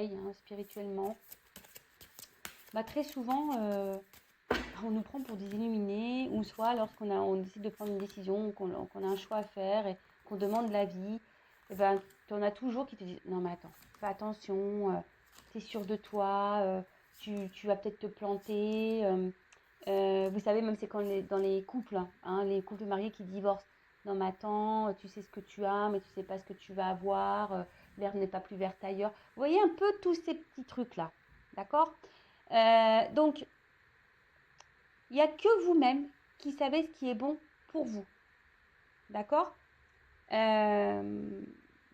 éveille spirituellement. Très souvent, on nous prend pour des illuminés, ou soit on décide de prendre une décision, qu'on a un choix à faire et qu'on demande l'avis, et tu en as toujours qui te disent non mais attends, fais attention, t'es sûr de toi, tu vas peut-être te planter. Vous savez, même c'est quand dans les couples, les couples mariés qui divorcent. Non mais attends, tu sais ce que tu as, mais tu sais pas ce que tu vas avoir, l'herbe n'est pas plus verte ailleurs. Vous voyez un peu tous ces petits trucs-là, d'accord? Donc, il n'y a que vous-même qui savez ce qui est bon pour vous. D'accord?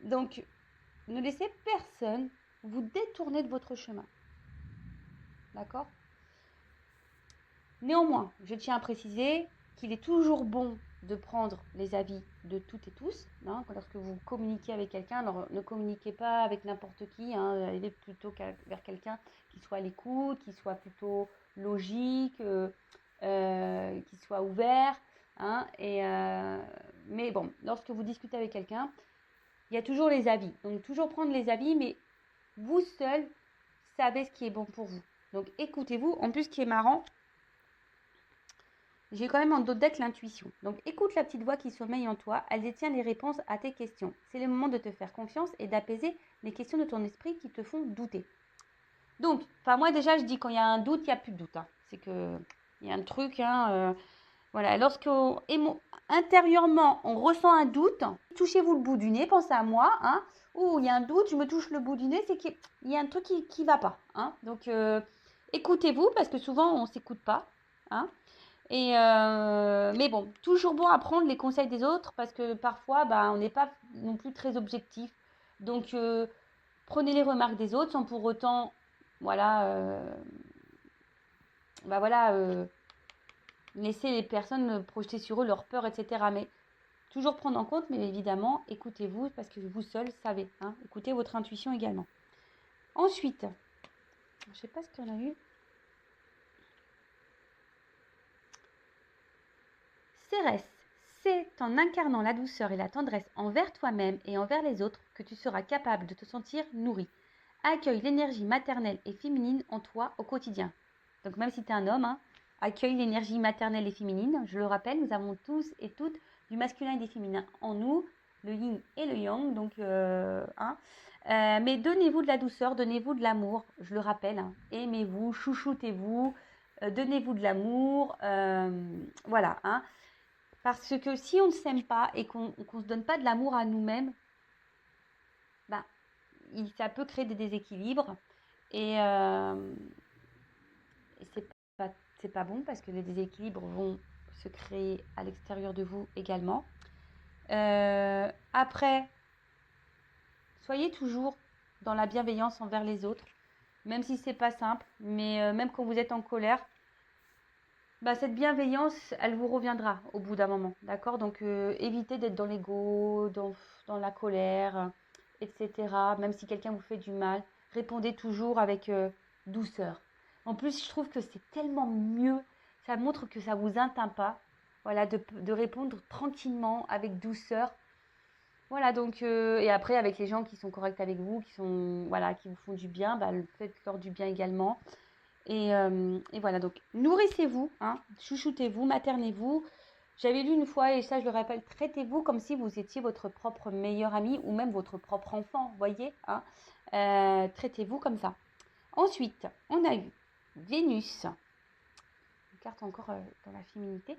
Donc, ne laissez personne vous détourner de votre chemin. D'accord? Néanmoins, je tiens à préciser qu'il est toujours bon de prendre les avis de toutes et tous. Lorsque vous communiquez avec quelqu'un, alors ne communiquez pas avec n'importe qui. Allez plutôt vers quelqu'un qui soit à l'écoute, qui soit plutôt logique, qui soit ouvert. Mais bon, lorsque vous discutez avec quelqu'un, il y a toujours les avis. Donc toujours prendre les avis, mais vous seul savez ce qui est bon pour vous. Donc écoutez-vous. En plus, ce qui est marrant, j'ai quand même en dos de deck l'intuition. Donc écoute la petite voix qui sommeille en toi, elle détient les réponses à tes questions. C'est le moment de te faire confiance et d'apaiser les questions de ton esprit qui te font douter. Donc, moi déjà je dis quand il y a un doute, il n'y a plus de doute. C'est que il y a un truc, voilà. Lorsque intérieurement on ressent un doute, touchez-vous le bout du nez, pensez à moi, il y a un doute, je me touche le bout du nez, c'est qu'il y a un truc qui va pas. Donc écoutez-vous parce que souvent on ne s'écoute pas. Mais bon, toujours bon à prendre les conseils des autres parce que parfois, on n'est pas non plus très objectif. Donc, prenez les remarques des autres sans pour autant, laisser les personnes projeter sur eux leurs peurs, etc. Mais toujours prendre en compte, mais évidemment, écoutez-vous parce que vous seul savez. Écoutez votre intuition également. Ensuite, je ne sais pas ce qu'on a eu. Cérès, c'est en incarnant la douceur et la tendresse envers toi-même et envers les autres que tu seras capable de te sentir nourri. Accueille l'énergie maternelle et féminine en toi au quotidien. Donc même si tu es un homme, accueille l'énergie maternelle et féminine. Je le rappelle, nous avons tous et toutes du masculin et du féminin en nous, le yin et le yang. Donc, mais donnez-vous de la douceur, donnez-vous de l'amour, je le rappelle. Aimez-vous, chouchoutez-vous, donnez-vous de l'amour. Voilà. Parce que si on ne s'aime pas et qu'on ne se donne pas de l'amour à nous-mêmes, ça peut créer des déséquilibres. Et c'est pas bon parce que les déséquilibres vont se créer à l'extérieur de vous également. Après, soyez toujours dans la bienveillance envers les autres, même si c'est pas simple, mais même quand vous êtes en colère, cette bienveillance, elle vous reviendra au bout d'un moment, d'accord? Donc, évitez d'être dans l'ego, dans la colère, etc. Même si quelqu'un vous fait du mal, répondez toujours avec douceur. En plus, je trouve que c'est tellement mieux, ça montre que ça ne vous atteint pas, voilà, de répondre tranquillement, avec douceur. Voilà, donc, et après, avec les gens qui sont corrects avec vous, qui vous font du bien, faites-leur du bien également. Et voilà, donc nourrissez-vous, chouchoutez-vous, maternez-vous. J'avais lu une fois, et ça je le rappelle, traitez-vous comme si vous étiez votre propre meilleur ami ou même votre propre enfant, voyez, traitez-vous comme ça. Ensuite, on a eu Vénus, une carte encore dans la féminité.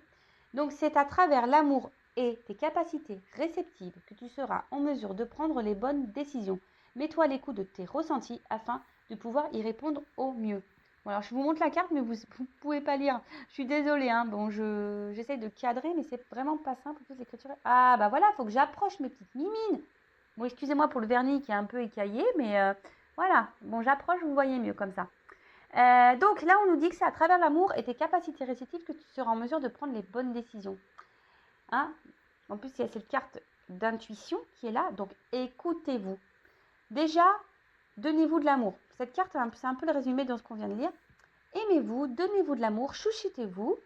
Donc c'est à travers l'amour et tes capacités réceptives que tu seras en mesure de prendre les bonnes décisions. Mets-toi à l'écoute de tes ressentis afin de pouvoir y répondre au mieux. Bon, alors je vous montre la carte, mais vous ne pouvez pas lire. Je suis désolée, Bon, j'essaie de cadrer, mais c'est vraiment pas simple. En plus, l'écriture. Ah, voilà, il faut que j'approche mes petites mimines. Bon, excusez-moi pour le vernis qui est un peu écaillé, mais voilà. Bon, j'approche, vous voyez mieux comme ça. Donc là, on nous dit que c'est à travers l'amour et tes capacités réceptives que tu seras en mesure de prendre les bonnes décisions. En plus, il y a cette carte d'intuition qui est là. Donc, écoutez-vous. Déjà, donnez-vous de l'amour. Cette carte, c'est un peu le résumé de ce qu'on vient de lire. Aimez-vous, donnez-vous de l'amour, chouchoutez-vous.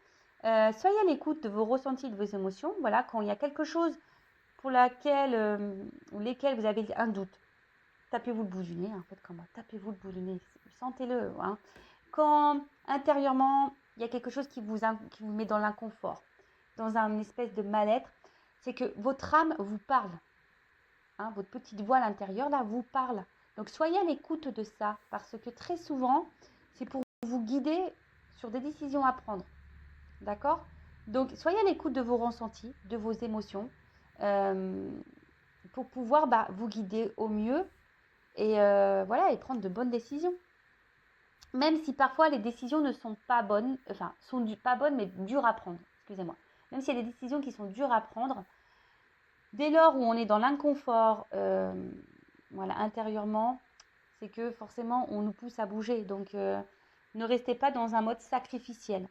Soyez à l'écoute de vos ressentis, de vos émotions. Voilà, quand il y a quelque chose pour lesquels vous avez un doute, tapez-vous le bout du nez, hein, faites comme moi, tapez-vous le bout du nez, sentez-le. Hein. Quand intérieurement, il y a quelque chose qui vous met dans l'inconfort, dans un espèce de mal-être, c'est que votre âme vous parle. Hein, votre petite voix à l'intérieur, là, vous parle. Donc, soyez à l'écoute de ça, parce que très souvent, c'est pour vous guider sur des décisions à prendre. D'accord? Donc, soyez à l'écoute de vos ressentis, de vos émotions, pour pouvoir vous guider au mieux et voilà, et prendre de bonnes décisions. Même si parfois les décisions ne sont pas bonnes, enfin, pas bonnes, mais dures à prendre. Excusez-moi. Même s'il y a des décisions qui sont dures à prendre, dès lors où on est dans l'inconfort, voilà, intérieurement, c'est que forcément on nous pousse à bouger. Donc, ne restez pas dans un mode sacrificiel.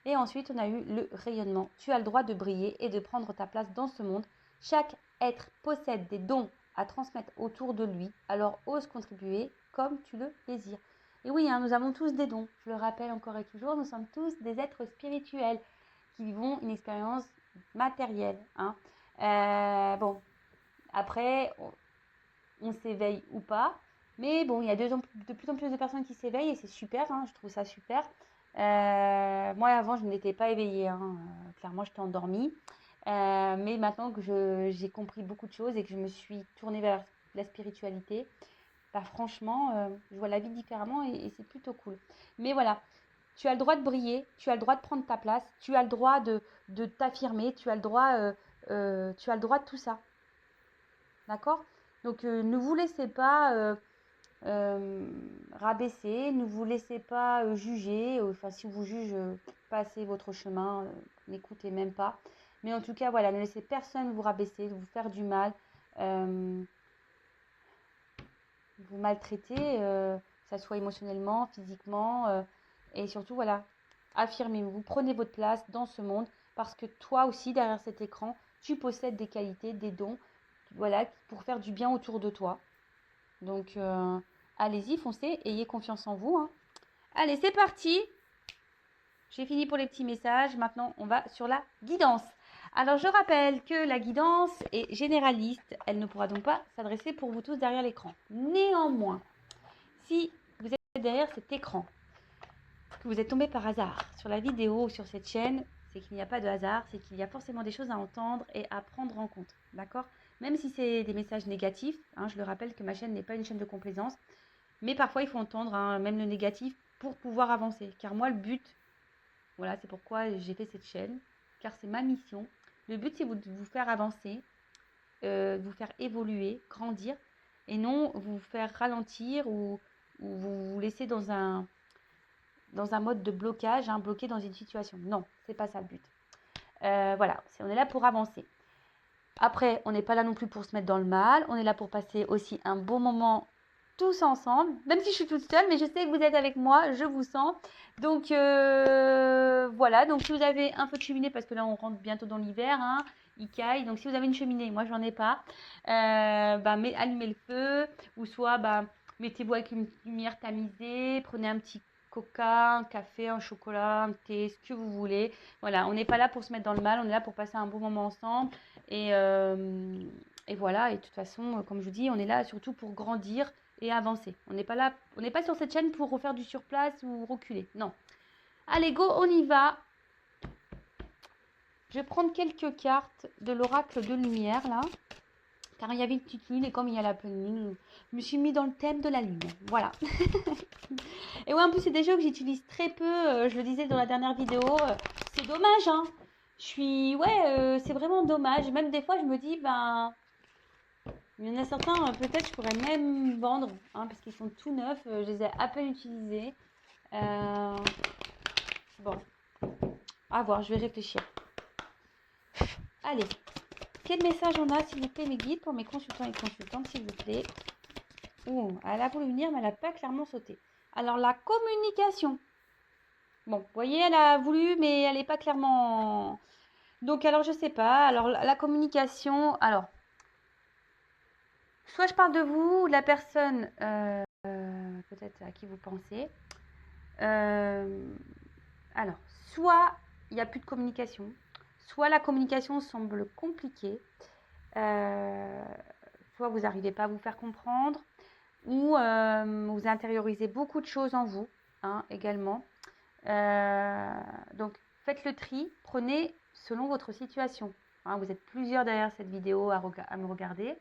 Et ensuite, on a eu le rayonnement. Tu as le droit de briller et de prendre ta place dans ce monde. Chaque être possède des dons à transmettre autour de lui. Alors, ose contribuer comme tu le désires. Et oui, hein, nous avons tous des dons. Je le rappelle encore et toujours, nous sommes tous des êtres spirituels qui vivons une expérience matérielle. Hein. Bon, après, on s'éveille ou pas. Mais bon, il y a de plus en plus de personnes qui s'éveillent et c'est super, hein, je trouve ça super. Moi, avant, je n'étais pas éveillée. Hein. Clairement, j'étais endormie. Mais maintenant que j'ai compris beaucoup de choses et que je me suis tournée vers la spiritualité, franchement, je vois la vie différemment et c'est plutôt cool. Mais voilà, tu as le droit de briller, tu as le droit de prendre ta place, tu as le droit de t'affirmer, tu as le droit de tout ça. D'accord? Donc, ne vous laissez pas rabaisser, ne vous laissez pas juger. Enfin, si on vous juge, passez votre chemin, n'écoutez même pas. Mais en tout cas, voilà, ne laissez personne vous rabaisser, vous faire du mal, vous maltraiter, que ça soit émotionnellement, physiquement. Et surtout, voilà, affirmez-vous, prenez votre place dans ce monde parce que toi aussi, derrière cet écran, tu possèdes des qualités, des dons, voilà, pour faire du bien autour de toi. Donc, allez-y, foncez, ayez confiance en vous. Hein. Allez, c'est parti. J'ai fini pour les petits messages. Maintenant, on va sur la guidance. Alors, je rappelle que la guidance est généraliste. Elle ne pourra donc pas s'adresser pour vous tous derrière l'écran. Néanmoins, si vous êtes derrière cet écran, que vous êtes tombé par hasard sur la vidéo ou sur cette chaîne, c'est qu'il n'y a pas de hasard, c'est qu'il y a forcément des choses à entendre et à prendre en compte. D'accord? Même si c'est des messages négatifs, hein, je le rappelle que ma chaîne n'est pas une chaîne de complaisance, mais parfois il faut entendre hein, même le négatif pour pouvoir avancer. Car moi, le but, voilà, c'est pourquoi j'ai fait cette chaîne, car c'est ma mission. Le but, c'est de vous faire avancer, de vous faire évoluer, grandir, et non vous faire ralentir ou vous laisser dans un mode de blocage, hein, bloqué dans une situation. Non, c'est pas ça le but. Voilà, on est là pour avancer. Après, on n'est pas là non plus pour se mettre dans le mal. On est là pour passer aussi un bon moment tous ensemble. Même si je suis toute seule, mais je sais que vous êtes avec moi, je vous sens. Donc, voilà. Donc, si vous avez un feu de cheminée, parce que là, on rentre bientôt dans l'hiver, hein, il caille. Donc, si vous avez une cheminée, moi, j'en ai pas, allumez le feu. Ou soit, mettez-vous avec une lumière tamisée. Prenez un petit coca, un café, un chocolat, un thé, ce que vous voulez. Voilà, on n'est pas là pour se mettre dans le mal, on est là pour passer un bon moment ensemble. Et voilà, et de toute façon, comme je vous dis, on est là surtout pour grandir et avancer. On n'est pas sur cette chaîne pour refaire du surplace ou reculer. Non. Allez, go, on y va. Je vais prendre quelques cartes de l'oracle de lumière, là. Car il y avait une petite lune, et comme il y a la pleine lune, je me suis mis dans le thème de la lune. Voilà. Et ouais, en plus, c'est des jeux que j'utilise très peu. Je le disais dans la dernière vidéo. C'est dommage, hein. C'est vraiment dommage. Même des fois, je me dis, il y en a certains, peut-être, je pourrais même vendre, hein, parce qu'ils sont tout neufs. Je les ai à peine utilisés. Bon, à voir, je vais réfléchir. Allez, quel message on a, s'il vous plaît, mes guides, pour mes consultants et consultantes, s'il vous plaît. Oh, elle a voulu venir, mais elle n'a pas clairement sauté. Alors, la communication. Bon, vous voyez, elle a voulu, mais elle n'est pas clairement... Donc, alors, je sais pas. Alors, la communication... Alors, soit je parle de vous, de la personne peut-être à qui vous pensez. Alors, soit il n'y a plus de communication, soit la communication semble compliquée, soit vous n'arrivez pas à vous faire comprendre, ou vous intériorisez beaucoup de choses en vous, hein, également. Donc, faites le tri, prenez selon votre situation. Hein, vous êtes plusieurs derrière cette vidéo à me regarder.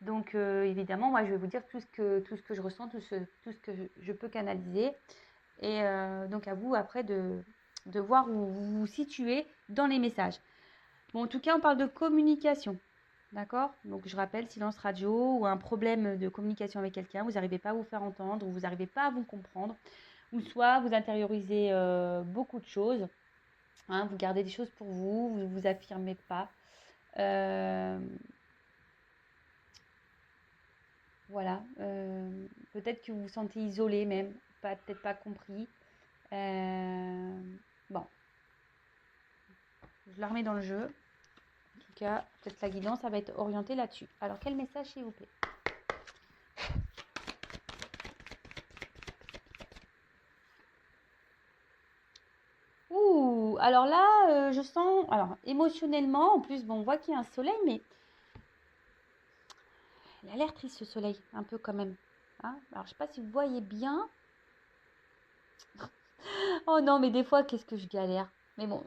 Donc, évidemment, moi, je vais vous dire tout ce que je ressens, tout ce que je peux canaliser. Et donc, à vous, après, de voir où vous vous situez dans les messages. Bon, en tout cas, on parle de communication. D'accord? Donc, je rappelle, silence radio ou un problème de communication avec quelqu'un, vous n'arrivez pas à vous faire entendre ou vous n'arrivez pas à vous comprendre. Ou soit vous intériorisez beaucoup de choses, hein, vous gardez des choses pour vous, vous ne vous affirmez pas. Voilà. Peut-être que vous vous sentez isolé même, peut-être pas compris. Bon, je la remets dans le jeu. En tout cas, peut-être la guidance, ça va être orienté là-dessus. Alors, quel message, s'il vous plaît? Ouh, alors là, je sens, alors émotionnellement, en plus, bon, on voit qu'il y a un soleil, mais il a l'air triste ce soleil, un peu quand même. Hein, alors, je sais pas si vous voyez bien. Oh non, mais des fois, qu'est-ce que je galère. Mais bon,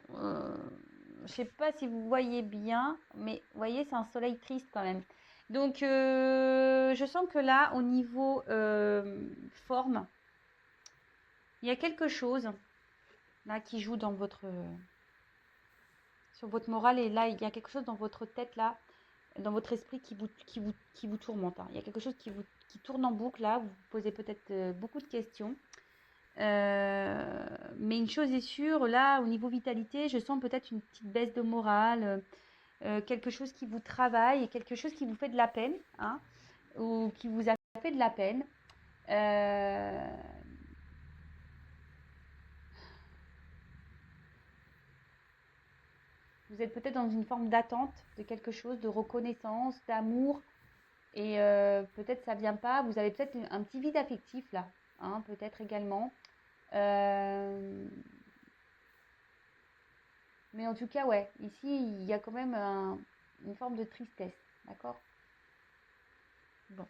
je sais pas si vous voyez bien, mais vous voyez, c'est un soleil triste quand même. Donc, je sens que là, au niveau forme, il y a quelque chose là qui joue dans sur votre morale. Et là, il y a quelque chose dans votre tête là, dans votre esprit qui vous tourmente. Hein. Il y a quelque chose qui tourne en boucle là. Vous vous posez peut-être beaucoup de questions. Mais une chose est sûre, là, au niveau vitalité, je sens peut-être une petite baisse de morale, quelque chose qui vous travaille et quelque chose qui vous fait de la peine, hein, ou qui vous a fait de la peine. Vous êtes peut-être dans une forme d'attente de quelque chose, de reconnaissance, d'amour, et peut-être ça vient pas. Vous avez peut-être un petit vide affectif là, hein, peut-être également. Mais en tout cas, ouais, ici, il y a quand même une forme de tristesse, d'accord? Bon.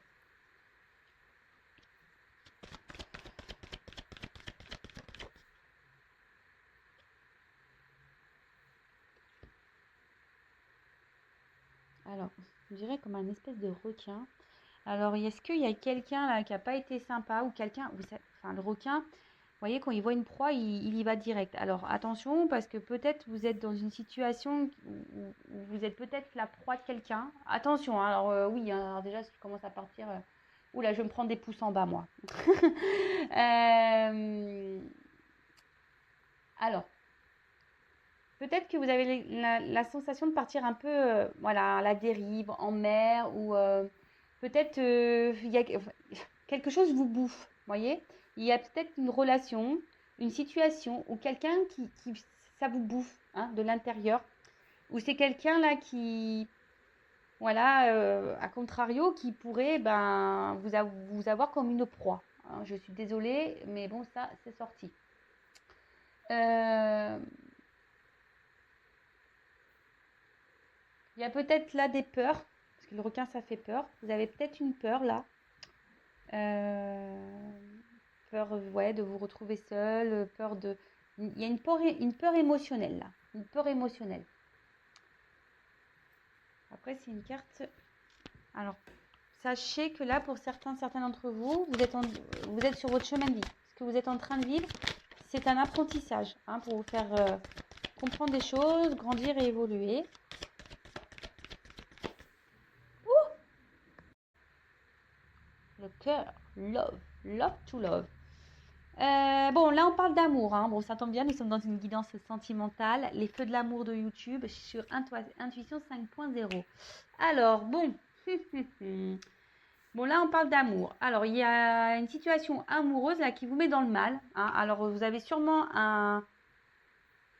Alors, je dirais comme un espèce de requin. Alors, est-ce qu'il y a quelqu'un là qui n'a pas été sympa ou quelqu'un, enfin le requin, vous voyez, quand il voit une proie, il y va direct. Alors, attention, parce que peut-être vous êtes dans une situation où vous êtes peut-être la proie de quelqu'un. Attention, hein, alors oui, hein, alors déjà, si je commence à partir, oula, je vais me prendre des pouces en bas, moi. Alors, peut-être que vous avez la sensation de partir un peu voilà, à la dérive, en mer, ou peut-être il y a quelque chose vous bouffe, voyez. Il y a peut-être une relation, une situation, ou quelqu'un qui ça vous bouffe hein, de l'intérieur, ou c'est quelqu'un là qui, voilà, à contrario, qui pourrait ben, vous avoir comme une proie. Hein. Je suis désolée, mais bon, ça, c'est sorti. Euh, Il y a peut-être là des peurs, parce que le requin ça fait peur. Vous avez peut-être une peur là. Euh, peur ouais, de vous retrouver seul, peur de. Il y a une peur émotionnelle là. Une peur émotionnelle. Après, c'est une carte. Alors, sachez que là, pour certains d'entre vous, vous êtes sur votre chemin de vie. Ce que vous êtes en train de vivre, c'est un apprentissage hein, pour vous faire comprendre des choses, grandir et évoluer. Le cœur, love to love. Bon, là on parle d'amour. Hein. Bon, ça tombe bien, nous sommes dans une guidance sentimentale. Les feux de l'amour de YouTube sur Intuition 5.0. Alors, bon. Bon, là on parle d'amour. Alors, il y a une situation amoureuse là qui vous met dans le mal. Hein. Alors, vous avez sûrement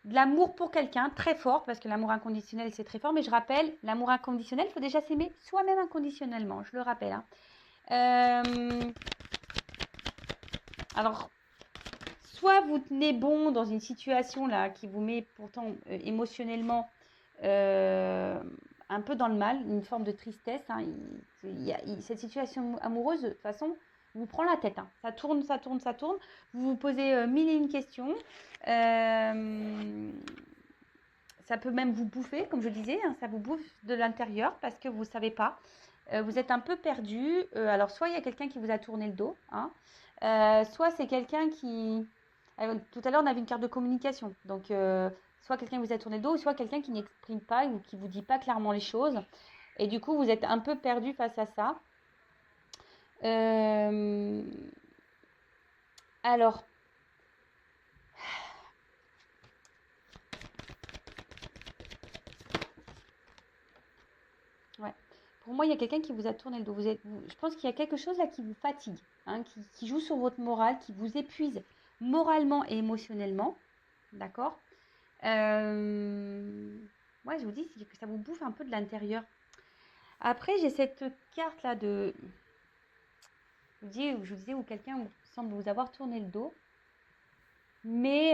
de l'amour pour quelqu'un très fort, parce que l'amour inconditionnel c'est très fort. Mais je rappelle, l'amour inconditionnel, il faut déjà s'aimer soi-même inconditionnellement. Je le rappelle. Hein. Alors, soit vous tenez bon dans une situation là qui vous met pourtant émotionnellement un peu dans le mal, une forme de tristesse. Hein. Cette situation amoureuse, de toute façon, vous prend la tête, hein. Ça tourne, ça tourne, ça tourne. Vous vous posez mille et une questions. Ça peut même vous bouffer, comme je disais, hein, ça vous bouffe de l'intérieur parce que vous ne savez pas. Vous êtes un peu perdu. Alors, soit il y a quelqu'un qui vous a tourné le dos, hein, soit c'est quelqu'un qui... tout à l'heure, on avait une carte de communication. Donc, soit quelqu'un qui vous a tourné le dos, soit quelqu'un qui n'exprime pas ou qui ne vous dit pas clairement les choses. Et du coup, vous êtes un peu perdu face à ça. Alors, ouais. Pour moi, il y a quelqu'un qui vous a tourné le dos. Je pense qu'il y a quelque chose là qui vous fatigue, hein, qui joue sur votre morale, qui vous épuise moralement et émotionnellement. D'accord. Ouais, je vous dis que ça vous bouffe un peu de l'intérieur. Après, j'ai cette carte là de... Je vous disais où quelqu'un semble vous avoir tourné le dos. Mais...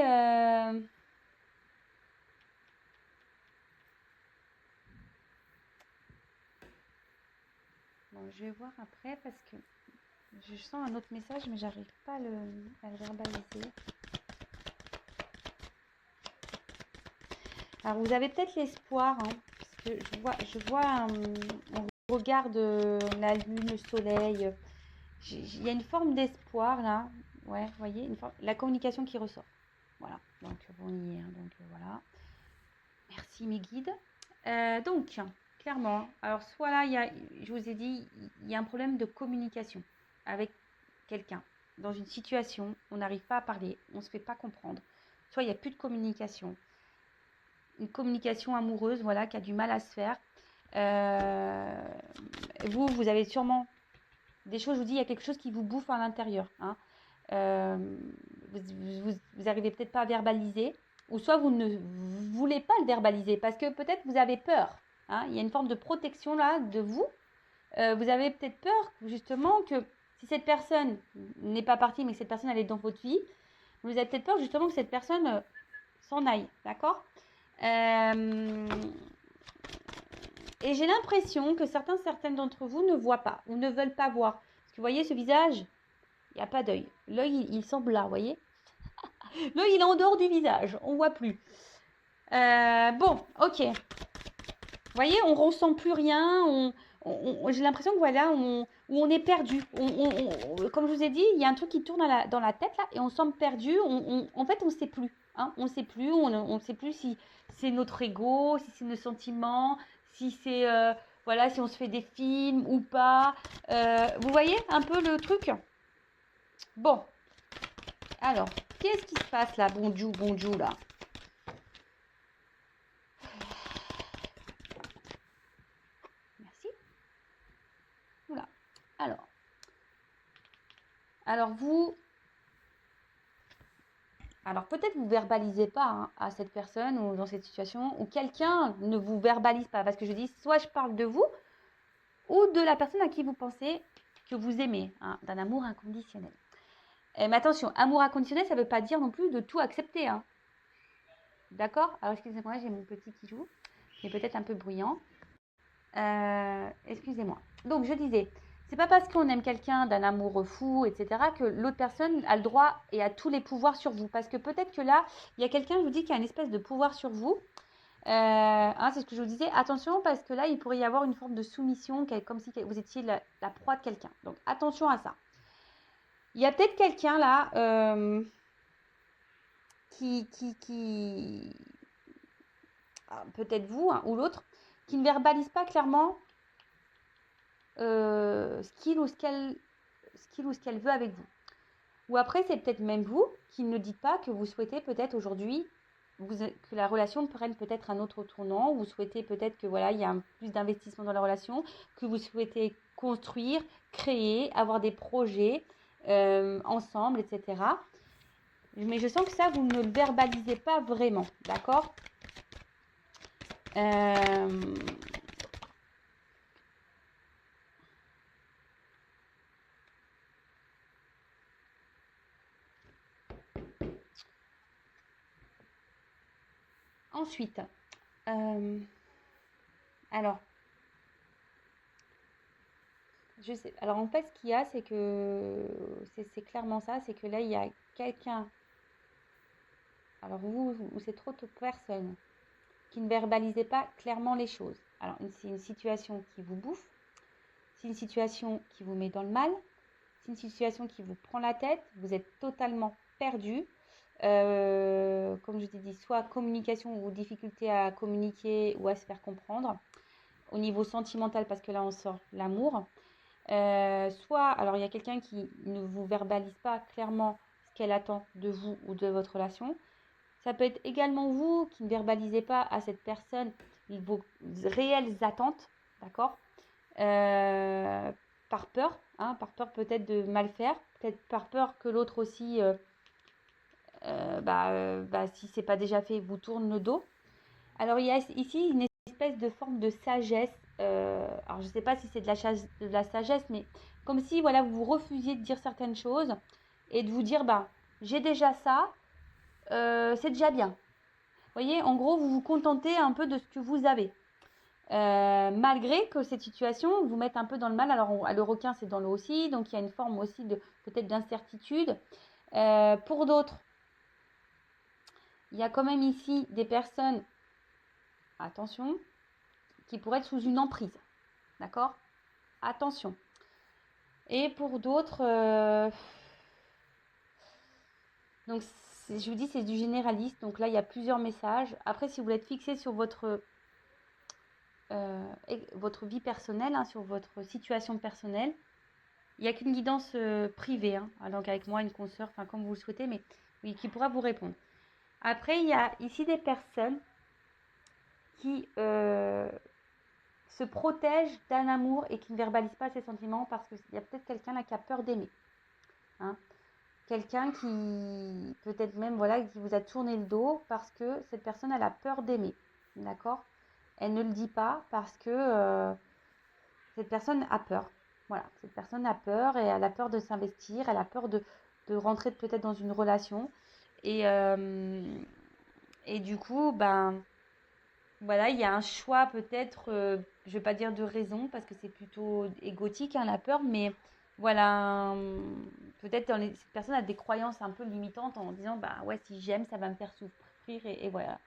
Bon, je vais voir après parce que je sens un autre message, mais j'arrive pas à le verbaliser. Alors, vous avez peut-être l'espoir, hein, parce que je vois on regarde la lune, le soleil. Il y a une forme d'espoir là. Ouais, vous voyez, la communication qui ressort. Voilà, donc on y est, hein, donc voilà. Merci mes guides. Donc, clairement, alors soit là, je vous ai dit, il y a un problème de communication avec quelqu'un. Dans une situation, on n'arrive pas à parler, on ne se fait pas comprendre. Soit il n'y a plus de communication. Une communication amoureuse, voilà, qui a du mal à se faire. Vous avez sûrement des choses, je vous dis, il y a quelque chose qui vous bouffe à l'intérieur, hein. Vous arrivez peut-être pas à verbaliser, ou soit vous ne voulez pas le verbaliser parce que peut-être vous avez peur, hein. Il y a une forme de protection là de vous. Vous avez peut-être peur justement que si cette personne n'est pas partie mais que cette personne elle est dans votre vie, vous avez peut-être peur justement que cette personne s'en aille, d'accord. Et j'ai l'impression que certaines d'entre vous ne voient pas ou ne veulent pas voir. Parce que vous voyez ce visage, il n'y a pas d'œil. L'œil, il semble là, vous voyez. L'œil, il est en dehors du visage, on ne voit plus. Bon, ok. Vous voyez, on ne ressent plus rien. J'ai l'impression que voilà, on est perdu. Comme je vous ai dit, il y a un truc qui tourne dans la tête là et on semble perdu. En fait, on ne sait plus. Hein, on ne sait plus. On ne sait plus si c'est notre ego, si c'est nos sentiments, si c'est voilà, si on se fait des films ou pas. Vous voyez un peu le truc. Bon, alors, qu'est-ce qui se passe là, bonjour là? Merci. Oula. Alors vous, alors peut-être vous verbalisez pas, hein, à cette personne ou dans cette situation, ou quelqu'un ne vous verbalise pas, parce que je dis, soit je parle de vous, ou de la personne à qui vous pensez que vous aimez, hein, d'un amour inconditionnel. Mais attention, amour inconditionnel, ça ne veut pas dire non plus de tout accepter, hein. D'accord? Alors excusez-moi, j'ai mon petit qui joue, qui est peut-être un peu bruyant. Excusez-moi. Donc je disais, c'est pas parce qu'on aime quelqu'un d'un amour fou, etc., que l'autre personne a le droit et a tous les pouvoirs sur vous. Parce que peut-être que là, il y a quelqu'un, je vous dis, qui a une espèce de pouvoir sur vous. Hein, c'est ce que je vous disais. Attention, parce que là, il pourrait y avoir une forme de soumission, comme si vous étiez la proie de quelqu'un. Donc attention à ça. Il y a peut-être quelqu'un là qui peut-être vous, hein, ou l'autre, qui ne verbalise pas clairement ce qu'il ou ce qu'elle veut avec vous. Ou après, c'est peut-être même vous qui ne dites pas que vous souhaitez peut-être aujourd'hui que la relation prenne peut-être un autre tournant. Vous souhaitez peut-être que voilà, il y a plus d'investissement dans la relation, que vous souhaitez construire, créer, avoir des projets ensemble, etc. Mais je sens que ça, vous ne le verbalisez pas vraiment, d'accord. Ensuite, alors, je sais. Alors en fait, ce qu'il y a, c'est que c'est clairement ça, c'est que là, il y a quelqu'un, alors vous, ou c'est trop de personnes qui ne verbalisez pas clairement les choses. Alors c'est une situation qui vous bouffe, c'est une situation qui vous met dans le mal, c'est une situation qui vous prend la tête, vous êtes totalement perdu. Comme je t'ai dit, soit communication ou difficulté à communiquer ou à se faire comprendre. Au niveau sentimental, parce que là on sort l'amour. Soit, alors il y a quelqu'un qui ne vous verbalise pas clairement ce qu'elle attend de vous ou de votre relation. Ça peut être également vous qui ne verbalisez pas à cette personne vos réelles attentes, d'accord. Euh, Par peur, hein, par peur peut-être de mal faire, peut-être par peur que l'autre aussi, si c'est pas déjà fait, vous tourne le dos. Alors il y a ici une espèce de forme de sagesse. Alors je ne sais pas si c'est de la sagesse, mais comme si voilà, vous refusiez de dire certaines choses et de vous dire bah j'ai déjà ça, c'est déjà bien. Vous voyez, en gros, vous vous contentez un peu de ce que vous avez. Malgré que cette situation vous mette un peu dans le mal. Alors le requin c'est dans l'eau aussi, donc il y a une forme aussi de peut-être d'incertitude. Pour d'autres, il y a quand même ici des personnes, attention, qui pourraient être sous une emprise. D'accord? Attention. Et pour d'autres, donc je vous dis, c'est du généraliste. Donc là, il y a plusieurs messages. Après, si vous voulez être fixé sur votre vie personnelle, hein, sur votre situation personnelle, il n'y a qu'une guidance privée, hein, donc avec moi, une consoeur, enfin comme vous le souhaitez, mais oui, qui pourra vous répondre. Après, il y a ici des personnes qui se protègent d'un amour et qui ne verbalisent pas ses sentiments parce qu'il y a peut-être quelqu'un là qui a peur d'aimer. Hein. Quelqu'un qui, peut-être même, voilà, qui vous a tourné le dos parce que cette personne, elle a peur d'aimer. D'accord? Elle ne le dit pas parce que cette personne a peur. Voilà, cette personne a peur et elle a peur de s'investir, elle a peur de rentrer peut-être dans une relation. Et, euh, et du coup, ben, voilà, il y a un choix peut-être, je ne vais pas dire de raison parce que c'est plutôt égotique, hein, la peur, mais voilà, peut-être cette personne a des croyances un peu limitantes en disant, bah ouais, si j'aime, ça va me faire souffrir et voilà.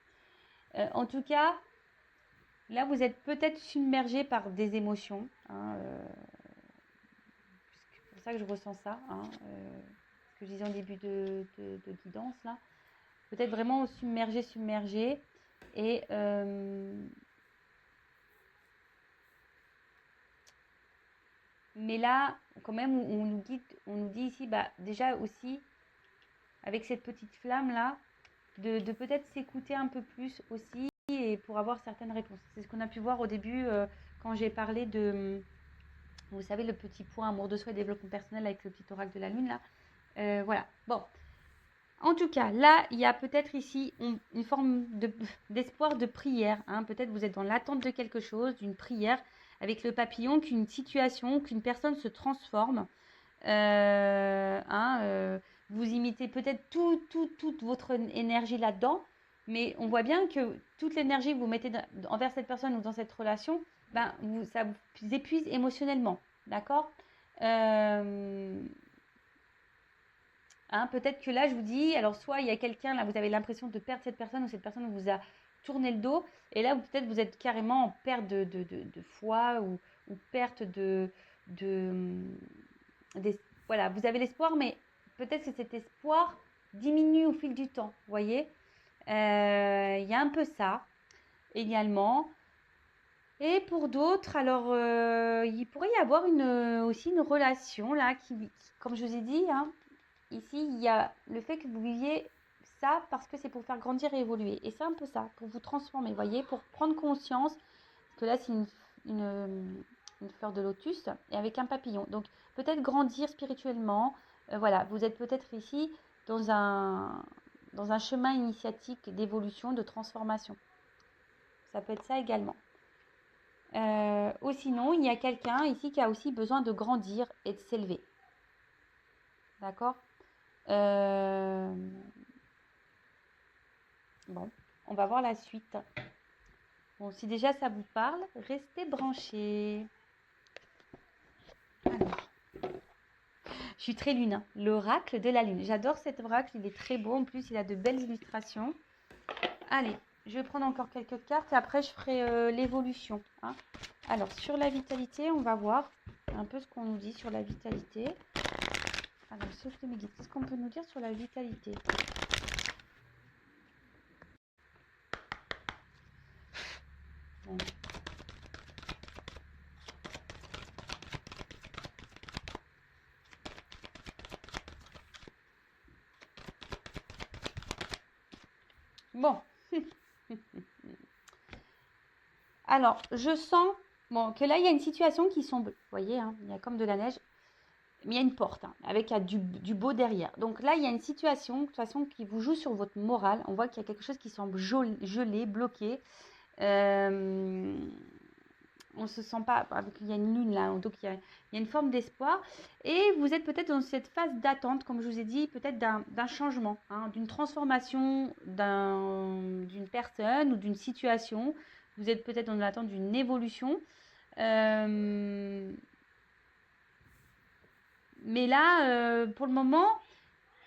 En tout cas, là, vous êtes peut-être submergé par des émotions, hein, c'est pour ça que je ressens ça, hein, ce que je disais en début de guidance, là. Peut-être vraiment submergé. Et mais là, quand même, on nous dit ici, bah, déjà aussi, avec cette petite flamme-là, de peut-être s'écouter un peu plus aussi et pour avoir certaines réponses. C'est ce qu'on a pu voir au début quand j'ai parlé de, vous savez, le petit point amour de soi et développement personnel avec le petit oracle de la lune, là. Voilà. Bon. En tout cas, là, il y a peut-être ici une forme d'espoir de prière. Hein. Peut-être vous êtes dans l'attente de quelque chose, d'une prière, avec le papillon, qu'une situation, qu'une personne se transforme. Vous imitez peut-être toute votre énergie là-dedans, mais on voit bien que toute l'énergie que vous mettez envers cette personne ou dans cette relation, ben, ça vous épuise émotionnellement. D'accord. Peut-être que là, je vous dis, alors soit il y a quelqu'un, là, vous avez l'impression de perdre cette personne ou cette personne vous a tourné le dos, et là, peut-être vous êtes carrément en perte de foi ou perte de, voilà, vous avez l'espoir, mais peut-être que cet espoir diminue au fil du temps, vous voyez. Il y a un peu ça également. Et pour d'autres, alors il pourrait y avoir aussi une relation là comme je vous ai dit, hein, ici il y a le fait que vous viviez ça parce que c'est pour faire grandir et évoluer. Et c'est un peu ça, pour vous transformer, vous voyez, pour prendre conscience que là c'est une fleur de lotus et avec un papillon. Donc peut-être grandir spirituellement. Voilà, vous êtes peut-être ici dans un chemin initiatique d'évolution, de transformation. Ça peut être ça également. Ou sinon, il y a quelqu'un ici qui a aussi besoin de grandir et de s'élever. D'accord. Bon, on va voir la suite. Bon, si déjà ça vous parle, restez branchés. Alors, je suis très lune, hein. L'oracle de la lune. J'adore cet oracle, il est très beau. En plus, il a de belles illustrations. Allez, je vais prendre encore quelques cartes et après, je ferai l'évolution, hein. Alors, sur la vitalité, on va voir un peu ce qu'on nous dit sur la vitalité. Alors, sauf de mes guides, qu'est-ce qu'on peut nous dire sur la vitalité? Bon. Bon. Alors, je sens bon, que là, il y a une situation qui semble... Vous voyez, hein, il y a comme de la neige. Mais il y a une porte, hein, avec du beau derrière. Donc là, il y a une situation, de toute façon, qui vous joue sur votre morale. On voit qu'il y a quelque chose qui semble gelé, bloqué. On ne se sent pas... Il y a une lune là, donc il y a une forme d'espoir. Et vous êtes peut-être dans cette phase d'attente, comme je vous ai dit, peut-être d'un changement, hein, d'une transformation d'une personne ou d'une situation. Vous êtes peut-être dans l'attente d'une évolution. Mais là, pour le moment,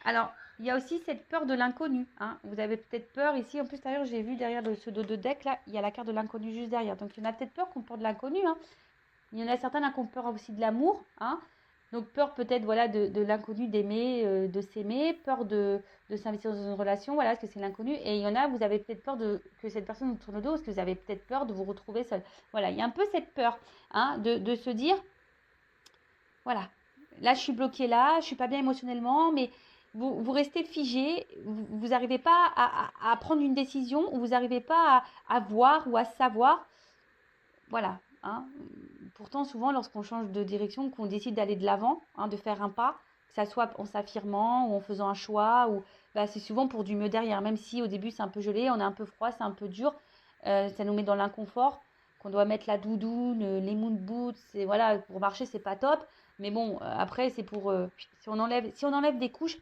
alors, il y a aussi cette peur de l'inconnu, hein. Vous avez peut-être peur ici. En plus, d'ailleurs, j'ai vu derrière ce dos de deck, là, il y a la carte de l'inconnu juste derrière. Donc, il y en a peut-être peur qu'on porte de l'inconnu, hein. Il y en a certains là qui ont peur aussi de l'amour, hein. Donc, peur peut-être voilà, de l'inconnu, d'aimer, de s'aimer, peur de s'investir dans une relation, voilà, parce que c'est l'inconnu. Et il y en a, vous avez peut-être peur que cette personne vous tourne le dos, parce que vous avez peut-être peur de vous retrouver seul. Voilà, il y a un peu cette peur, hein, de se dire, voilà, là, je suis bloquée là, je suis pas bien émotionnellement, mais vous restez figé, vous n'arrivez pas à prendre une décision, ou vous n'arrivez pas à voir ou à savoir. Voilà, hein. Pourtant, souvent, lorsqu'on change de direction, qu'on décide d'aller de l'avant, hein, de faire un pas, que ça soit en s'affirmant ou en faisant un choix, ou bah, c'est souvent pour du mieux derrière. Même si au début c'est un peu gelé, on est un peu froid, c'est un peu dur, ça nous met dans l'inconfort, qu'on doit mettre la doudoune, les moon boots, et voilà, pour marcher c'est pas top. Mais bon, après c'est pour si on enlève des couches.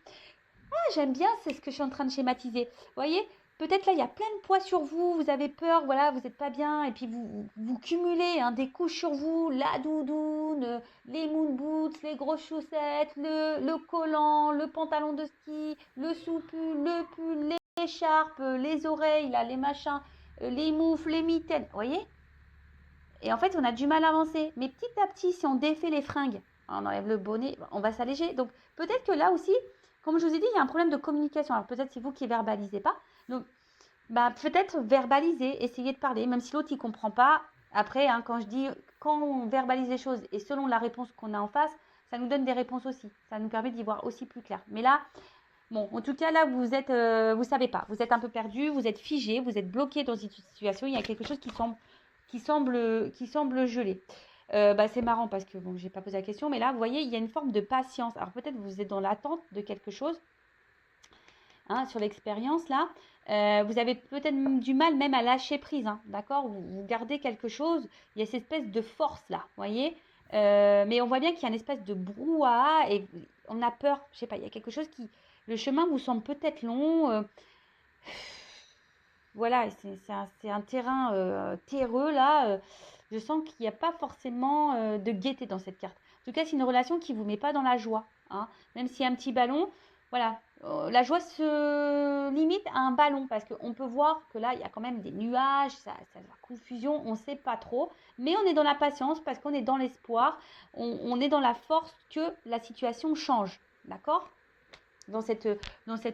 Ah, j'aime bien, c'est ce que je suis en train de schématiser. Vous voyez, peut-être là, il y a plein de poids sur vous, vous avez peur, voilà, vous n'êtes pas bien, et puis vous cumulez, hein, des couches sur vous, la doudoune, les moon boots, les grosses chaussettes, le collant, le pantalon de ski, le sous-pull, le pull, l'écharpe, les oreilles, là, les machins, les moufles, les mitaines, vous voyez? Et en fait, on a du mal à avancer. Mais petit à petit, si on défait les fringues, on enlève le bonnet, on va s'alléger. Donc peut-être que là aussi, comme je vous ai dit, il y a un problème de communication. Alors peut-être c'est vous qui verbalisez pas. Donc bah, peut-être verbaliser, essayer de parler, même si l'autre ne comprend pas. Après, hein, quand on verbalise les choses et selon la réponse qu'on a en face, ça nous donne des réponses aussi. Ça nous permet d'y voir aussi plus clair. Mais là, bon, en tout cas, là, vous savez pas. Vous êtes un peu perdu, vous êtes figé, vous êtes bloqué dans une situation. Il y a quelque chose qui semble gelé. Bah, c'est marrant parce que bon, j'ai pas posé la question, mais là, vous voyez, il y a une forme de patience. Alors peut-être vous êtes dans l'attente de quelque chose, hein, sur l'expérience là. Vous avez peut-être du mal même à lâcher prise, hein, d'accord? Vous gardez quelque chose. Il y a cette espèce de force là, vous voyez? Mais on voit bien qu'il y a une espèce de brouhaha et on a peur. Je sais pas, il y a quelque chose qui, le chemin vous semble peut-être long. Voilà, c'est un terrain terreux là. Je sens qu'il n'y a pas forcément de gaieté dans cette carte. En tout cas, c'est une relation qui ne vous met pas dans la joie, hein. Même s'il y a un petit ballon, voilà. La joie se limite à un ballon parce qu'on peut voir que là, il y a quand même des nuages, la confusion, on ne sait pas trop. Mais on est dans la patience parce qu'on est dans l'espoir, on est dans la force que la situation change. D'accord? Dans cette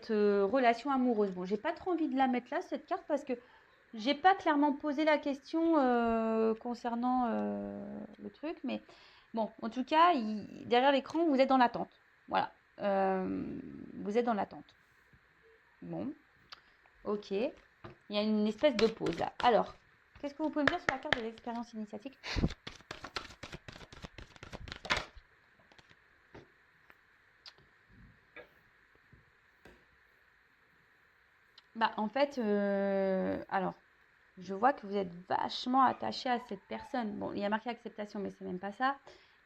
relation amoureuse. Bon, j'ai pas trop envie de la mettre là, cette carte, parce que j'ai pas clairement posé la question concernant le truc. Mais bon, en tout cas, derrière l'écran, vous êtes dans l'attente. Voilà. Vous êtes dans l'attente. Bon, ok. Il y a une espèce de pause là. Alors, qu'est-ce que vous pouvez me dire sur la carte de l'expérience initiatique? Bah, en fait, alors, je vois que vous êtes vachement attaché à cette personne. Bon, il y a marqué acceptation, mais c'est même pas ça.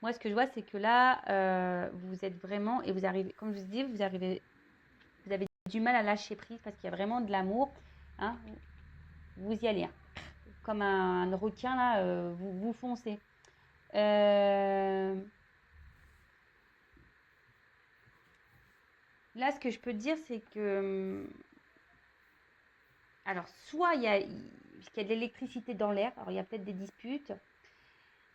Moi, ce que je vois, c'est que là, vous êtes vraiment, et vous arrivez, comme je vous dis, vous avez du mal à lâcher prise parce qu'il y a vraiment de l'amour, hein. Vous y allez, hein. Comme un requin, là, vous foncez. là, ce que je peux te dire, c'est que... Alors, soit parce qu'il y a de l'électricité dans l'air, alors il y a peut-être des disputes.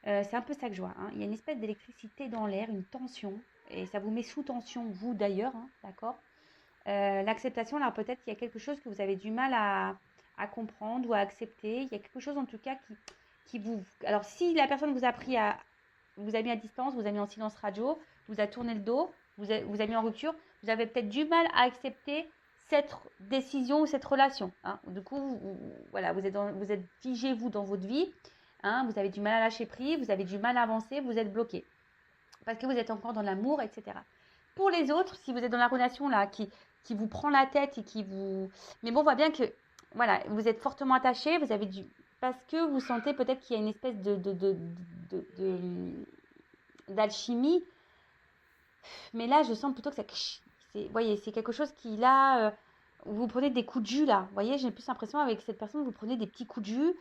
C'est un peu ça que je vois, hein. Il y a une espèce d'électricité dans l'air, une tension, et ça vous met sous tension, vous d'ailleurs, hein, d'accord? L'acceptation, alors peut-être qu'il y a quelque chose que vous avez du mal à comprendre ou à accepter. Il y a quelque chose en tout cas qui vous... Alors si la personne vous a mis à distance, vous a mis en silence radio, vous a tourné le dos, vous a mis en rupture, vous avez peut-être du mal à accepter cette décision ou cette relation, hein. Du coup, voilà, vous êtes figé, vous, dans votre vie, hein, vous avez du mal à lâcher prise, vous avez du mal à avancer, vous êtes bloqué parce que vous êtes encore dans l'amour, etc. Pour les autres, si vous êtes dans la relation là qui vous prend la tête et qui vous... Mais bon, on voit bien que voilà, vous êtes fortement attaché, vous avez du... Parce que vous sentez peut-être qu'il y a une espèce d'alchimie. Mais là, je sens plutôt que ça... Vous voyez, c'est quelque chose qui là... vous prenez des coups de jus là. Vous voyez, j'ai plus l'impression avec cette personne, vous prenez des petits coups de jus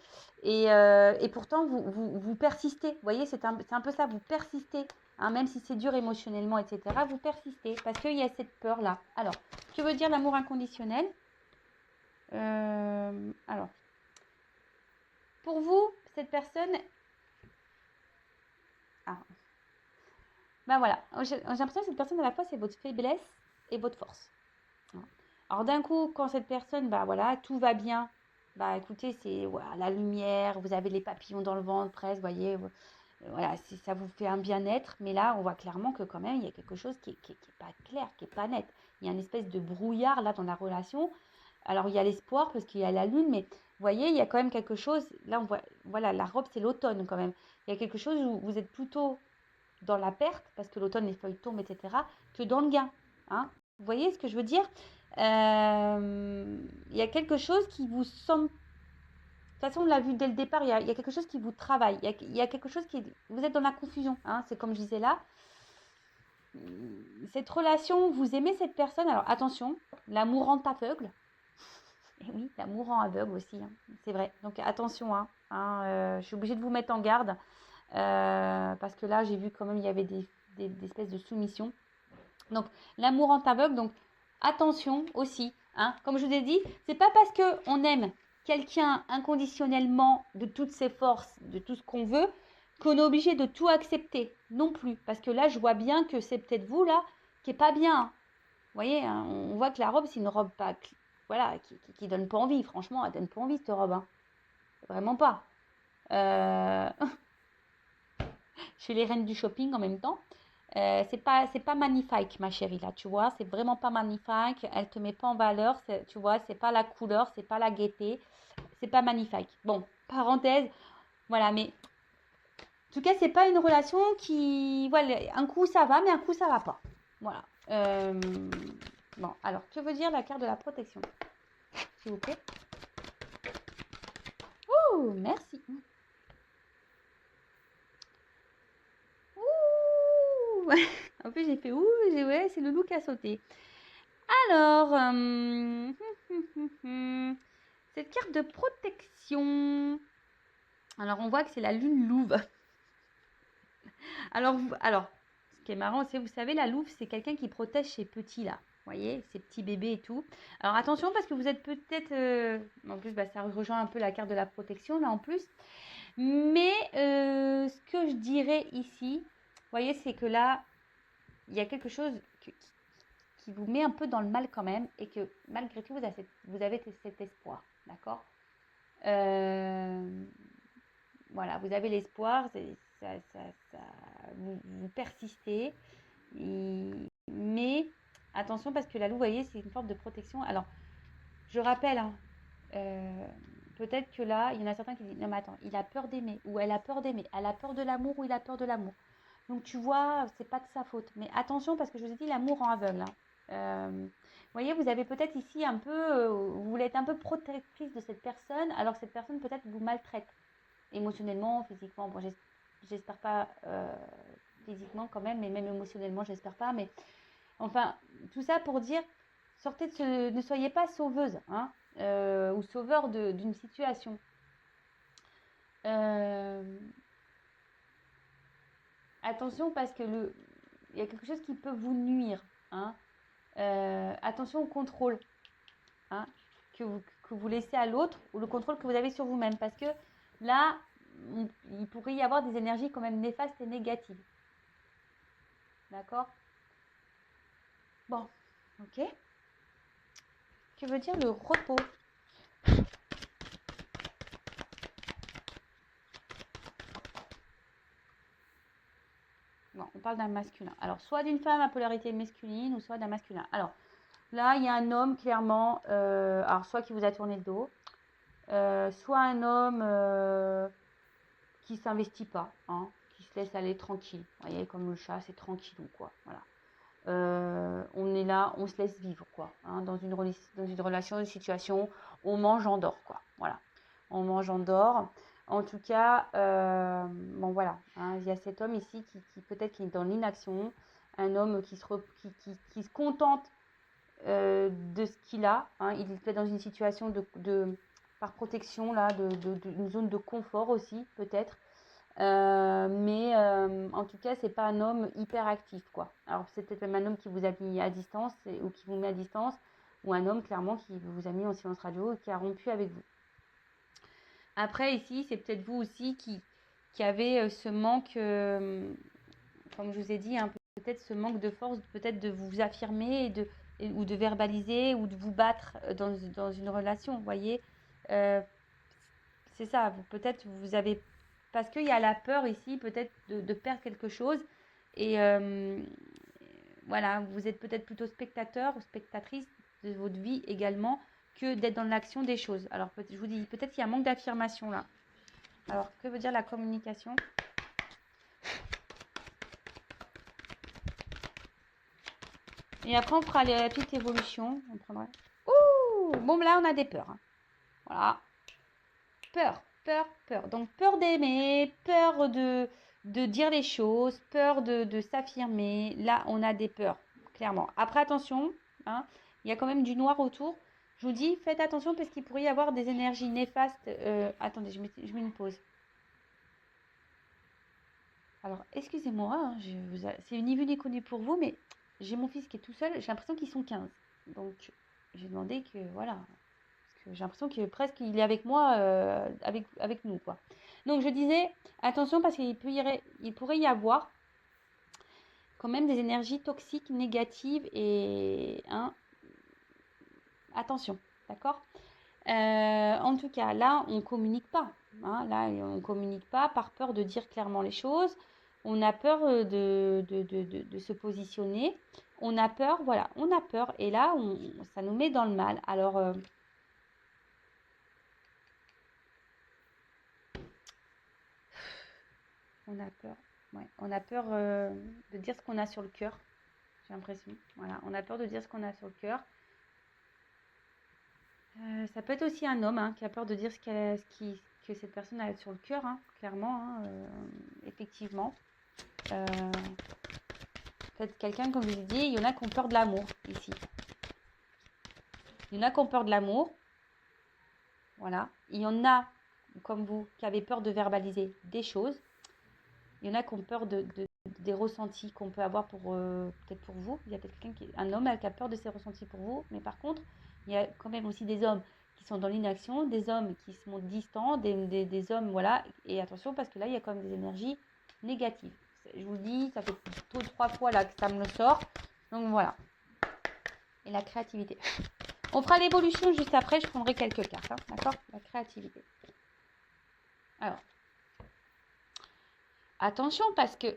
et pourtant vous persistez. Vous voyez, c'est un peu ça, vous persistez. Hein, même si c'est dur émotionnellement, etc., vous persistez parce qu'il y a cette peur-là. Alors, que veut dire l'amour inconditionnel? Alors, pour vous, cette personne... Ah, ben voilà, j'ai l'impression que cette personne, à la fois, c'est votre faiblesse et votre force. Alors d'un coup, quand cette personne, bah voilà, tout va bien, bah écoutez, c'est voilà, la lumière, vous avez les papillons dans le ventre presque, vous voyez, voilà, ça vous fait un bien-être, mais là, on voit clairement que quand même, il y a quelque chose qui est pas clair, qui est pas net. Il y a une espèce de brouillard là dans la relation. Alors il y a l'espoir parce qu'il y a la lune, mais vous voyez, il y a quand même quelque chose, là on voit, voilà, la robe c'est l'automne quand même. Il y a quelque chose où vous êtes plutôt dans la perte, parce que l'automne les feuilles tombent, etc., que dans le gain. Hein. Vous voyez ce que je veux dire? Il y a quelque chose qui vous semble... De toute façon, on l'a vu dès le départ, il y a quelque chose qui vous travaille. Il y a quelque chose qui... Vous êtes dans la confusion, hein, c'est comme je disais là. Cette relation, vous aimez cette personne. Alors attention, l'amour rend aveugle. Et oui, l'amour rend aveugle aussi, hein, c'est vrai. Donc attention, je suis obligée de vous mettre en garde. Parce que là, j'ai vu quand même il y avait des espèces de soumissions. Donc, l'amour en aveugle, donc attention aussi. Hein. Comme je vous ai dit, c'est pas parce qu'on aime quelqu'un inconditionnellement de toutes ses forces, de tout ce qu'on veut, qu'on est obligé de tout accepter non plus. Parce que là, je vois bien que c'est peut-être vous, là, qui est pas bien. Vous voyez, hein, on voit que la robe, c'est une robe pas... Voilà, qui donne pas envie. Franchement, elle donne pas envie, cette robe. Hein. Vraiment pas. Chez les reines du shopping en même temps. C'est pas magnifique, ma chérie, là, tu vois. C'est vraiment pas magnifique. Elle te met pas en valeur, tu vois. C'est pas la couleur, c'est pas la gaieté. C'est pas magnifique. Bon, parenthèse, voilà, mais en tout cas, c'est pas une relation qui... Voilà, un coup ça va, mais un coup ça va pas. Voilà. Bon, alors, que veut dire la carte de la protection? S'il vous plaît. Ouh, merci. Ouh. En plus, j'ai fait ouh, ouais, c'est le loup qui a sauté. Alors, cette carte de protection. Alors, on voit que c'est la lune louve. Alors, ce qui est marrant, c'est, vous savez, la louve, c'est quelqu'un qui protège ses petits, là. Vous voyez, ses petits bébés et tout. Alors, attention, parce que vous êtes peut-être... en plus, bah, ça rejoint un peu la carte de la protection, là, en plus. Mais ce que je dirais ici, vous voyez, c'est que là, il y a quelque chose qui vous met un peu dans le mal quand même et que malgré tout, vous avez cet espoir, d'accord? Voilà, vous avez l'espoir, vous persistez, mais attention parce que la loupe, vous voyez, c'est une forme de protection. Alors, je rappelle, hein, peut-être que là, il y en a certains qui disent, non mais attends, il a peur d'aimer, ou elle a peur d'aimer, elle a peur de l'amour, ou il a peur de l'amour. Donc tu vois, c'est pas de sa faute. Mais attention parce que je vous ai dit, l'amour rend aveugle. Hein. Vous voyez, vous avez peut-être ici un peu, vous voulez être un peu protectrice de cette personne, alors que cette personne peut-être vous maltraite émotionnellement, physiquement. Bon, j'espère pas physiquement quand même, mais même émotionnellement, j'espère pas. Mais enfin, tout ça pour dire, ne soyez pas sauveuse, hein, ou sauveur d'une situation. Attention parce que il y a quelque chose qui peut vous nuire. Hein. Attention au contrôle, hein, que vous laissez à l'autre, ou le contrôle que vous avez sur vous-même. Parce que là, il pourrait y avoir des énergies quand même néfastes et négatives. D'accord? Bon, ok. Que veut dire le repos? Bon, on parle d'un masculin. Alors, soit d'une femme à polarité masculine, ou soit d'un masculin. Alors, là, il y a un homme, clairement, alors soit qui vous a tourné le dos, soit un homme qui s'investit pas, hein, qui se laisse aller tranquille. Vous voyez, comme le chat, c'est tranquillou, quoi. Voilà. On est là, on se laisse vivre, quoi. Hein, dans une relation, une situation, on mange, on dort, quoi. Voilà. On mange, on dort. En tout cas, bon voilà, hein, il y a cet homme ici qui peut-être qui est dans l'inaction, un homme qui se contente de ce qu'il a, hein, il est peut-être dans une situation par protection, là, une zone de confort aussi, peut-être. Mais en tout cas, c'est pas un homme hyper actif, quoi. Alors, c'est peut-être même un homme qui vous a mis à distance ou qui vous met à distance, ou un homme clairement qui vous a mis en silence radio et qui a rompu avec vous. Après, ici, c'est peut-être vous aussi qui avez ce manque, comme je vous ai dit, hein, peut-être ce manque de force, peut-être de vous affirmer ou de verbaliser ou de vous battre dans une relation, vous voyez. C'est ça, peut-être vous avez... Parce qu'il y a la peur ici, peut-être de perdre quelque chose. Et voilà, vous êtes peut-être plutôt spectateur ou spectatrice de votre vie également que d'être dans l'action des choses. Alors, je vous dis, peut-être qu'il y a un manque d'affirmation là. Alors, que veut dire la communication? Et après, on fera la petite évolution. On prendra... Ouh, bon, là, on a des peurs. Hein. Voilà. Peur, peur, peur. Donc, peur d'aimer, peur de dire les choses, peur de s'affirmer. Là, on a des peurs, clairement. Après, attention, hein, il y a quand même du noir autour. Je vous dis, faites attention parce qu'il pourrait y avoir des énergies néfastes. Attendez, je mets une pause. Alors, excusez-moi, hein, c'est ni vu ni connu pour vous, mais j'ai mon fils qui est tout seul. J'ai l'impression qu'ils sont 15. Donc, j'ai demandé que, voilà, parce que j'ai l'impression que presque il est avec moi, avec nous, quoi. Donc, je disais, attention parce qu'il pourrait y avoir quand même des énergies toxiques, négatives et, hein, attention, d'accord? En tout cas, là, on ne communique pas. Hein, là, on ne communique pas par peur de dire clairement les choses. On a peur de se positionner. On a peur, voilà, on a peur. Et là, ça nous met dans le mal. Alors, on a peur. Ouais, on a peur de dire ce qu'on a sur le cœur. J'ai l'impression. Voilà, on a peur de dire ce qu'on a sur le cœur. Ça peut être aussi un homme hein, qui a peur de dire que cette personne a sur le cœur, hein, clairement, hein, effectivement. Peut-être quelqu'un, comme je vous ai dit, il y en a qui ont peur de l'amour ici. Il y en a qui ont peur de l'amour. Voilà. Il y en a, comme vous, qui avez peur de verbaliser des choses. Il y en a qui ont peur des ressentis qu'on peut avoir peut-être pour vous. Il y a peut-être un homme qui a peur de ses ressentis pour vous. Mais par contre, il y a quand même aussi des hommes qui sont dans l'inaction, des hommes qui sont distants, des hommes, voilà. Et attention, parce que là, il y a quand même des énergies négatives. Je vous le dis, ça fait plutôt 3 fois là que ça me le sort. Donc voilà. Et la créativité. On fera l'évolution juste après, je prendrai quelques cartes. Hein, d'accord? La créativité. Alors, attention parce que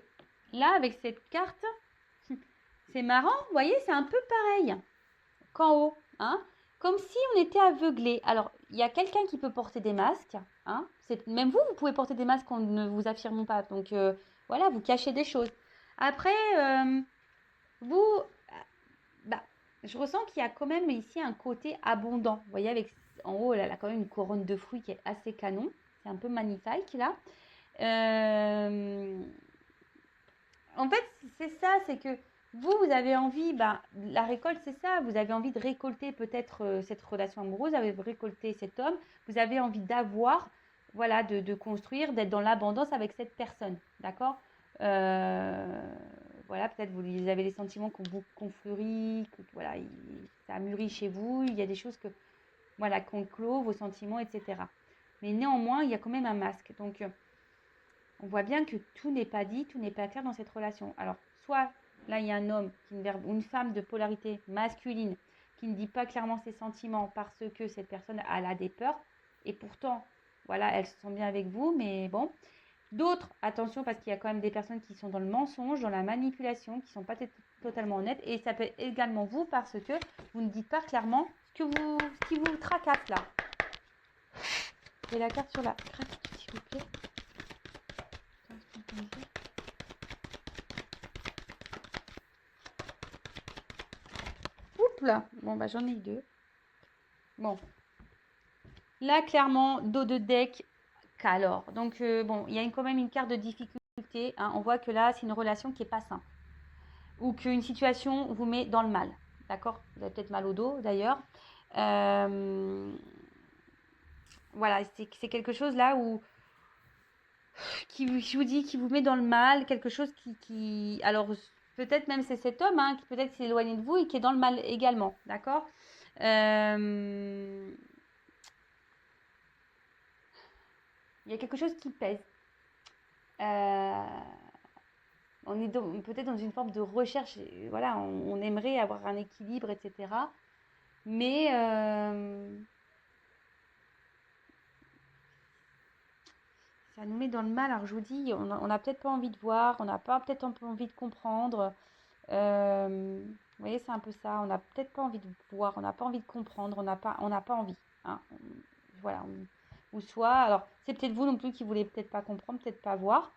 là, avec cette carte, c'est marrant, vous voyez, c'est un peu pareil qu'en haut. Hein, comme si on était aveuglé. Alors, il y a quelqu'un qui peut porter des masques. Hein, même vous pouvez porter des masques en ne vous affirmant pas. Donc, voilà, vous cachez des choses. Après, vous... Bah, je ressens qu'il y a quand même ici un côté abondant. Vous voyez, avec en haut, elle a quand même une couronne de fruits qui est assez canon. C'est un peu magnifique, là. En fait, c'est ça, c'est que vous avez envie, la récolte, c'est ça. Vous avez envie de récolter peut-être cette relation amoureuse, vous avez récolté cet homme. Vous avez envie d'avoir, voilà, de construire, d'être dans l'abondance avec cette personne. D'accord? voilà, peut-être vous avez des sentiments qu'on fleurit, que voilà, ça a mûri chez vous, il y a des choses que, voilà, qu'on clôt, vos sentiments, etc. Mais néanmoins, il y a quand même un masque. Donc, on voit bien que tout n'est pas dit, tout n'est pas clair dans cette relation. Alors, soit là, il y a un homme ou une femme de polarité masculine qui ne dit pas clairement ses sentiments parce que cette personne elle a des peurs et pourtant, voilà, elle se sent bien avec vous, mais bon. D'autres, attention, parce qu'il y a quand même des personnes qui sont dans le mensonge, dans la manipulation, qui ne sont pas totalement honnêtes. Et ça peut également vous parce que vous ne dites pas clairement ce qui vous tracasse là. Et la carte sur la gratitude, s'il vous plaît. Oups là. Bon, bah j'en ai deux. Bon. Là, clairement, dos de deck, qu'alors. Donc, bon, il y a quand même une carte de difficulté. Hein. On voit que là, c'est une relation qui n'est pas simple. Ou qu'une situation vous met dans le mal. D'accord? Vous avez peut-être mal au dos, d'ailleurs. Voilà, c'est quelque chose là où je vous dis, qui vous met dans le mal, quelque chose qui alors peut-être même c'est cet homme qui peut-être s'est éloigné de vous et qui est dans le mal également, d'accord. Il y a quelque chose qui pèse. On est peut-être dans une forme de recherche, voilà, on aimerait avoir un équilibre, etc. Mais ça nous met dans le mal. Alors je vous dis, on n'a peut-être pas envie de voir, on n'a pas peut-être un peu envie de comprendre. Vous voyez, c'est un peu ça. On n'a peut-être pas envie de voir, on n'a pas envie de comprendre, on n'a pas envie. Hein. Voilà. Ou soit, alors c'est peut-être vous non plus qui voulez peut-être pas comprendre, peut-être pas voir.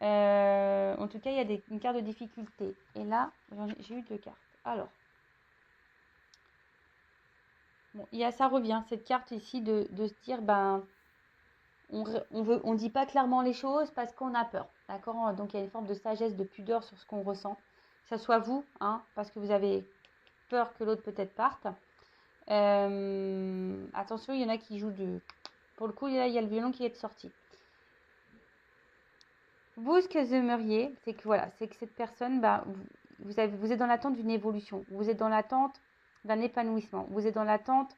En tout cas, il y a une carte de difficulté. Et là, j'ai eu deux cartes. Alors, bon, ça revient, cette carte ici de se dire, ben, on dit pas clairement les choses parce qu'on a peur. D'accord? Donc, il y a une forme de sagesse, de pudeur sur ce qu'on ressent. Que ça soit vous, parce que vous avez peur que l'autre peut-être parte. Attention, il y en a qui jouent Pour le coup, là, il y a le violon qui est sorti. Vous, ce que vous aimeriez, c'est que voilà, c'est que cette personne, vous êtes dans l'attente d'une évolution. Vous êtes dans l'attente d'un épanouissement. Vous êtes dans l'attente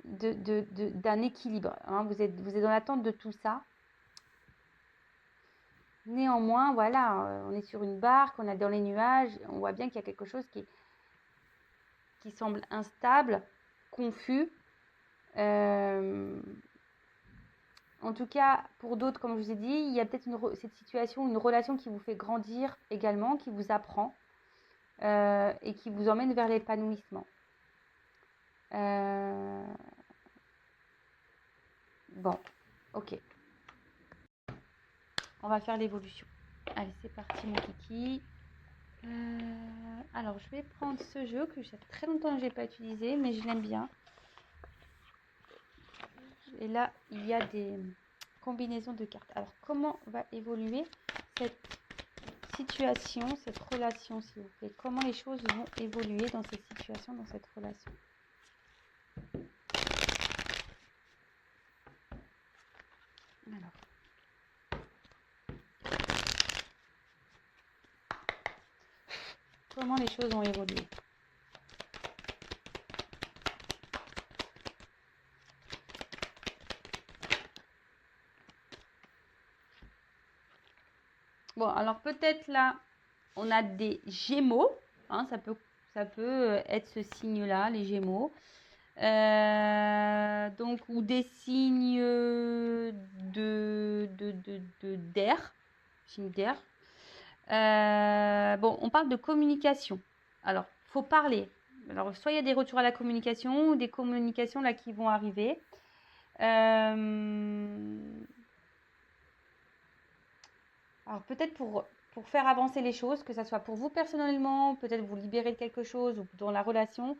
d'un équilibre. Vous êtes dans l'attente de tout ça. Néanmoins, voilà, on est sur une barque, on est dans les nuages, on voit bien qu'il y a quelque chose qui semble instable, confus. En tout cas, pour d'autres, comme je vous ai dit, il y a peut-être cette situation, une relation qui vous fait grandir également, qui vous apprend et qui vous emmène vers l'épanouissement. Bon, ok. On va faire l'évolution. Allez, c'est parti, mon kiki. Alors, je vais prendre ce jeu que j'ai très longtemps que je n'ai pas utilisé, mais je l'aime bien. Et là, il y a des combinaisons de cartes. Alors, comment va évoluer cette situation, cette relation, s'il vous plaît? Comment les choses vont évoluer dans cette situation, dans cette relation? Alors. Comment les choses ont évolué? Bon, alors peut-être là, on a des Gémeaux. Ça peut être ce signe-là, les Gémeaux. Donc, ou des signes d'air. Signes d'air. Bon, on parle de communication. Alors, il faut parler. Alors, soit il y a des retours à la communication ou des communications là qui vont arriver. Alors, peut-être pour faire avancer les choses, que ce soit pour vous personnellement, peut-être vous libérer de quelque chose ou dans la relation,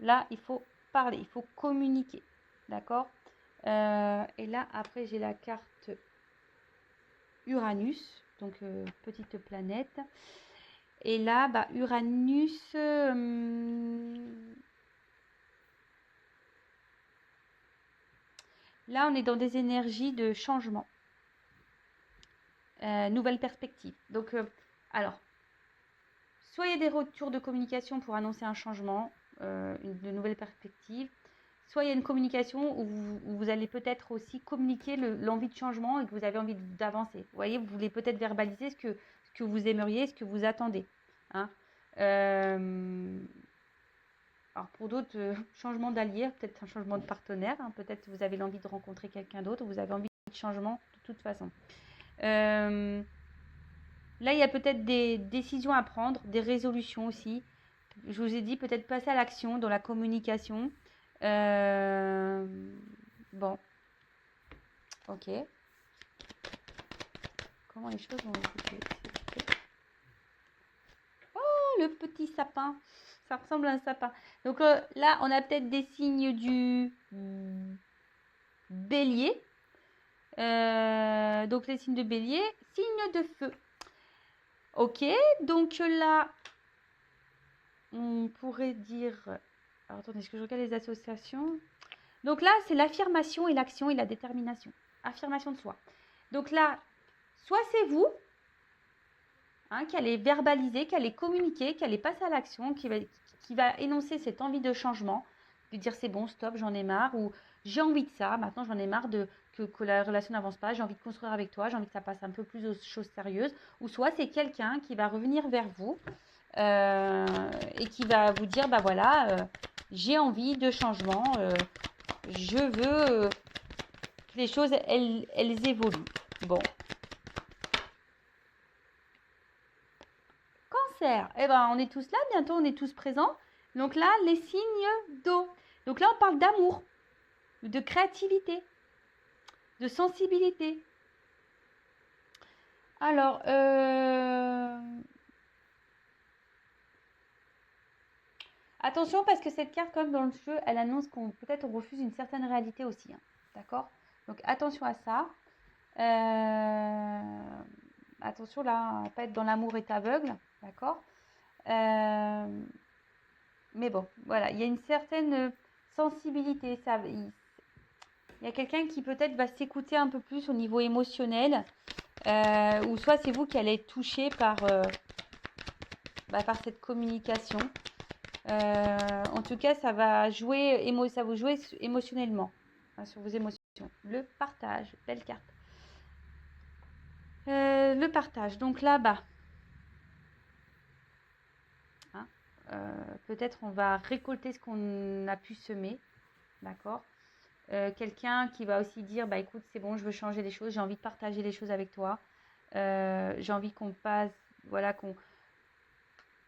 là, il faut parler, il faut communiquer. D'accord? Et là, après, j'ai la carte Uranus, donc petite planète. Et là, Uranus, là, on est dans des énergies de changement. Nouvelle perspective. Donc, alors, soit il y a des retours de communication pour annoncer un changement, de nouvelles perspectives, soit il y a une communication où vous allez peut-être aussi communiquer l'envie de changement et que vous avez envie d'avancer. Vous voyez, vous voulez peut-être verbaliser ce que vous aimeriez, ce que vous attendez. Hein. Alors pour d'autres, changement d'allié, peut-être un changement de partenaire, hein, peut-être vous avez l'envie de rencontrer quelqu'un d'autre, vous avez envie de changement de toute façon. Là, il y a peut-être des décisions à prendre, des résolutions aussi. Je vous ai dit peut-être passer à l'action dans la communication. Bon, ok. Comment les choses vont évoluer? Oh, le petit sapin. Ça ressemble à un sapin. Donc là, on a peut-être des signes du bélier. Donc les signes de bélier, signes de feu. Ok, donc là, on pourrait dire... Alors attendez, est-ce que je regarde les associations? Donc là, c'est l'affirmation et l'action et la détermination. Affirmation de soi. Donc là, soit c'est vous qui allez verbaliser, qui allez communiquer, qui allez passer à l'action, qui va énoncer cette envie de changement, de dire c'est bon, stop, j'en ai marre, ou j'ai envie de ça, maintenant j'en ai marre que la relation n'avance pas, j'ai envie de construire avec toi, j'ai envie que ça passe un peu plus aux choses sérieuses, ou soit c'est quelqu'un qui va revenir vers vous et qui va vous dire, bah voilà, j'ai envie de changement, je veux que les choses, elles évoluent. Bon. Cancer, eh ben, on est tous là, bientôt on est tous présents. Donc là, les signes d'eau. Donc là, on parle d'amour, de créativité, de sensibilité. Alors, attention parce que cette carte, comme dans le jeu, elle annonce qu'on peut-être on refuse une certaine réalité aussi. Hein. D'accord? Donc attention à ça. Attention là, à pas être dans l'amour est aveugle. D'accord? Mais bon, voilà, il y a une certaine sensibilité. Il y a quelqu'un qui peut-être va s'écouter un peu plus au niveau émotionnel. Ou soit c'est vous qui allez être touché par cette communication. En tout cas, ça va vous jouer émotionnellement sur vos émotions. Le partage, belle carte. Le partage, donc là-bas. Hein, peut-être on va récolter ce qu'on a pu semer. D'accord. Quelqu'un qui va aussi dire, bah écoute, c'est bon, je veux changer les choses, j'ai envie de partager les choses avec toi. J'ai envie qu'on passe, voilà,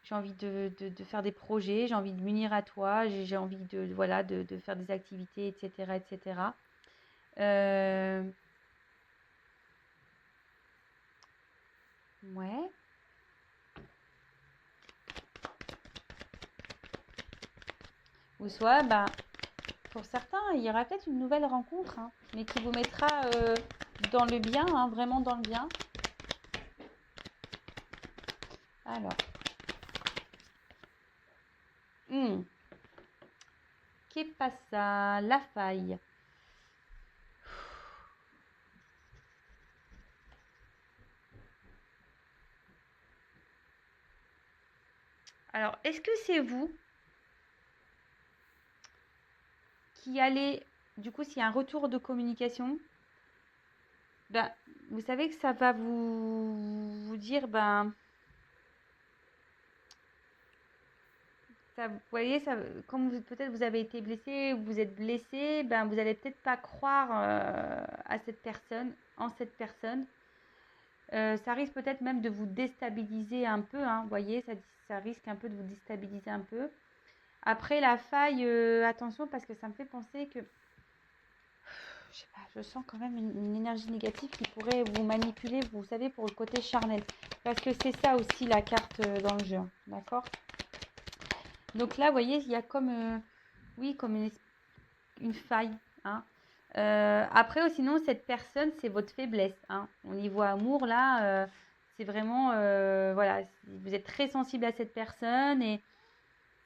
j'ai envie de faire des projets, j'ai envie de m'unir à toi, j'ai envie de faire des activités, etc., etc. Ouais. Ou soit, pour certains, il y aura peut-être une nouvelle rencontre, hein, mais qui vous mettra dans le bien, hein, vraiment dans le bien. Alors. Qu'est passa? La faille. Alors, est-ce que c'est vous qui allez, du coup, s'il y a un retour de communication, vous savez que ça va vous dire, ça, vous voyez, ça, comme peut-être vous avez été blessé ou vous êtes blessé, vous allez peut-être pas croire à cette personne, en cette personne. Ça risque peut-être même de vous déstabiliser un peu, hein, vous voyez, ça risque un peu de vous déstabiliser un peu. Après la faille, attention parce que ça me fait penser que, je sais pas, je sens quand même une énergie négative qui pourrait vous manipuler, vous savez, pour le côté charnel. Parce que c'est ça aussi la carte dans le jeu, hein, d'accord? Donc là, vous voyez, il y a comme, oui, comme une faille. Hein. Après, sinon, cette personne, c'est votre faiblesse. Hein. Au niveau amour, là, c'est vraiment, voilà, vous êtes très sensible à cette personne et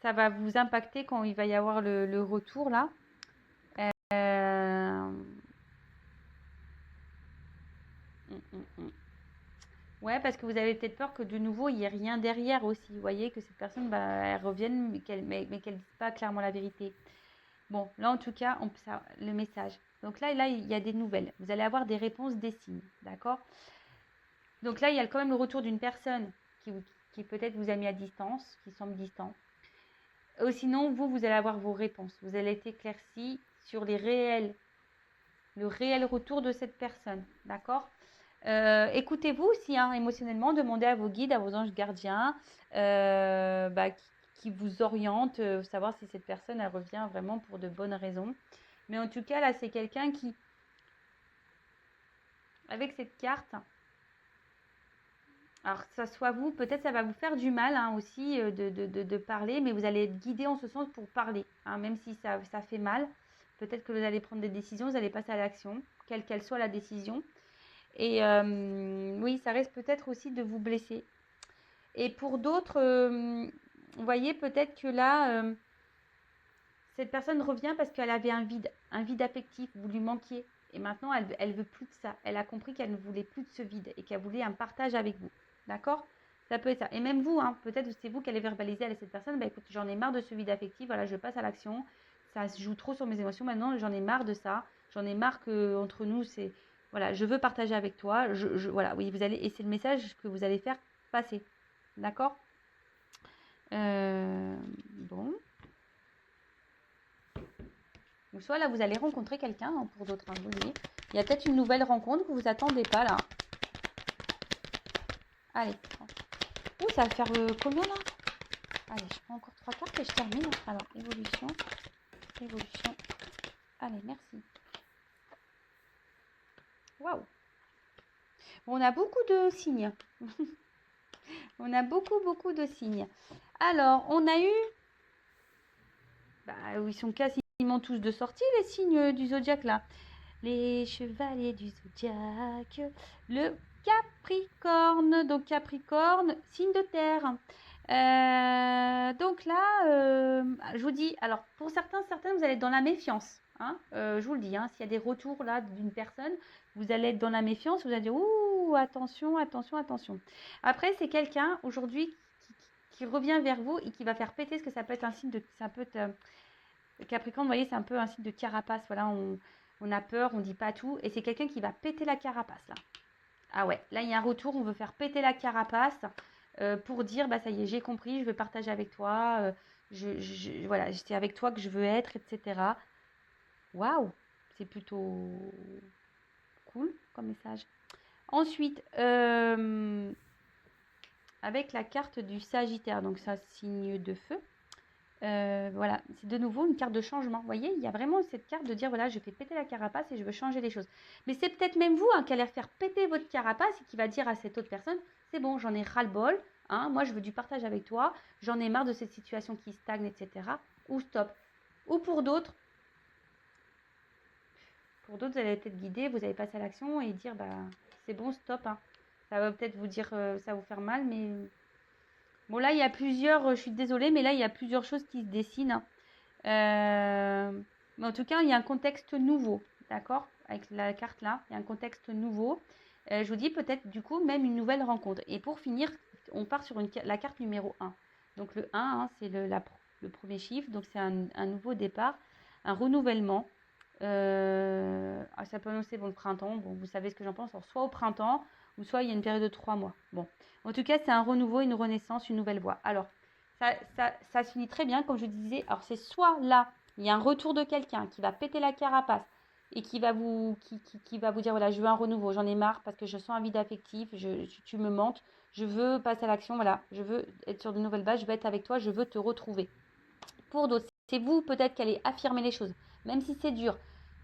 ça va vous impacter quand il va y avoir le retour, là. Ouais, parce que vous avez peut-être peur que de nouveau, il n'y ait rien derrière aussi. Vous voyez, que cette personne, bah, elle revienne, mais qu'elle ne dise pas clairement la vérité. Bon, là, en tout cas, le message. Donc là, il y a des nouvelles. Vous allez avoir des réponses, des signes. D'accord? Donc là, il y a quand même le retour d'une personne qui peut-être vous a mis à distance, qui semble distant. Ou sinon, vous allez avoir vos réponses. Vous allez être éclairci sur le réel retour de cette personne. D'accord? Écoutez-vous aussi, hein, émotionnellement, demandez à vos guides, à vos anges gardiens, qui vous orientent, savoir si cette personne, elle revient vraiment pour de bonnes raisons. Mais en tout cas, là, c'est quelqu'un qui, avec cette carte, alors que ça soit vous, peut-être ça va vous faire du mal hein, aussi de parler, mais vous allez être guidé en ce sens pour parler, hein, même si ça fait mal. Peut-être que vous allez prendre des décisions, vous allez passer à l'action, quelle qu'elle soit la décision. Et oui, ça risque peut-être aussi de vous blesser. Et pour d'autres, vous voyez peut-être que là, cette personne revient parce qu'elle avait un vide affectif, vous lui manquiez. Et maintenant, elle veut plus de ça. Elle a compris qu'elle ne voulait plus de ce vide et qu'elle voulait un partage avec vous. D'accord? Ça peut être ça. Et même vous, hein, peut-être c'est vous qui allez verbaliser à cette personne, bah écoute, j'en ai marre de ce vide affectif, voilà, je passe à l'action. Ça se joue trop sur mes émotions maintenant, j'en ai marre de ça. J'en ai marre que entre nous, c'est voilà, je veux partager avec toi. Voilà, oui, vous allez, et c'est le message que vous allez faire passer. D'accord? Bon. Donc soit là, vous allez rencontrer quelqu'un, hein, pour d'autres, hein, vous voyez. Il y a peut-être une nouvelle rencontre que vous attendez pas là. Allez. Ouh, ça va faire combien là? Allez, je prends encore 3 cartes et je termine. Alors, évolution. Évolution. Allez, merci. Waouh. Bon, on a beaucoup de signes. On a beaucoup de signes. Alors, on a eu... Bah, ils sont quasiment tous de sortie, les signes du zodiaque là. Les chevaliers du zodiaque. Le Capricorne. Donc, Capricorne, signe de terre. Donc là, je vous dis, alors pour certaines, vous allez être dans la méfiance. Hein, je vous le dis, hein, s'il y a des retours là d'une personne, vous allez être dans la méfiance, vous allez dire ouh, attention, attention, attention. Après, c'est quelqu'un aujourd'hui qui revient vers vous et qui va faire péter, ce que ça peut être un signe de. Ça peut être, Capricorne, vous voyez, c'est un peu un signe de carapace. Voilà, on a peur, on dit pas tout. Et c'est quelqu'un qui va péter la carapace là. Ah ouais, là il y a un retour, on veut faire péter la carapace pour dire bah ça y est, j'ai compris, je veux partager avec toi, voilà, c'est avec toi que je veux être, etc. Waouh, c'est plutôt cool comme message. Ensuite, avec la carte du Sagittaire, donc ça signe de feu. Voilà, c'est de nouveau une carte de changement. Vous voyez, il y a vraiment cette carte de dire voilà, je fais péter la carapace et je veux changer les choses. Mais c'est peut-être même vous qui allez faire péter votre carapace et qui va dire à cette autre personne c'est bon, j'en ai ras-le-bol, hein, moi je veux du partage avec toi, j'en ai marre de cette situation qui stagne, etc. Ou stop. Ou pour d'autres, vous allez peut-être guider, vous allez passer à l'action et dire bah c'est bon, stop. Hein. Ça va peut-être vous dire, ça va vous faire mal, mais bon, là, il y a plusieurs, je suis désolée, mais là, il y a plusieurs choses qui se dessinent. Hein. Mais en tout cas, il y a un contexte nouveau, d'accord? Avec la carte là, il y a un contexte nouveau. Je vous dis peut-être du coup même une nouvelle rencontre. Et pour finir, on part sur la carte numéro 1. Donc le 1, hein, c'est le premier chiffre, donc c'est un nouveau départ, un renouvellement. Ça peut annoncer bon, le printemps, bon, vous savez ce que j'en pense, alors, soit au printemps, ou soit il y a une période de 3 mois. Bon, en tout cas, c'est un renouveau, une renaissance, une nouvelle voie. Alors, ça se finit très bien, comme je disais. Alors, c'est soit là, il y a un retour de quelqu'un qui va péter la carapace et qui va vous dire, voilà, je veux un renouveau, j'en ai marre parce que je sens un vide affectif, tu me manques, je veux passer à l'action, voilà, je veux être sur de nouvelles bases, je veux être avec toi, je veux te retrouver. Pour d'autres, c'est vous peut-être qui allez affirmer les choses, même si c'est dur.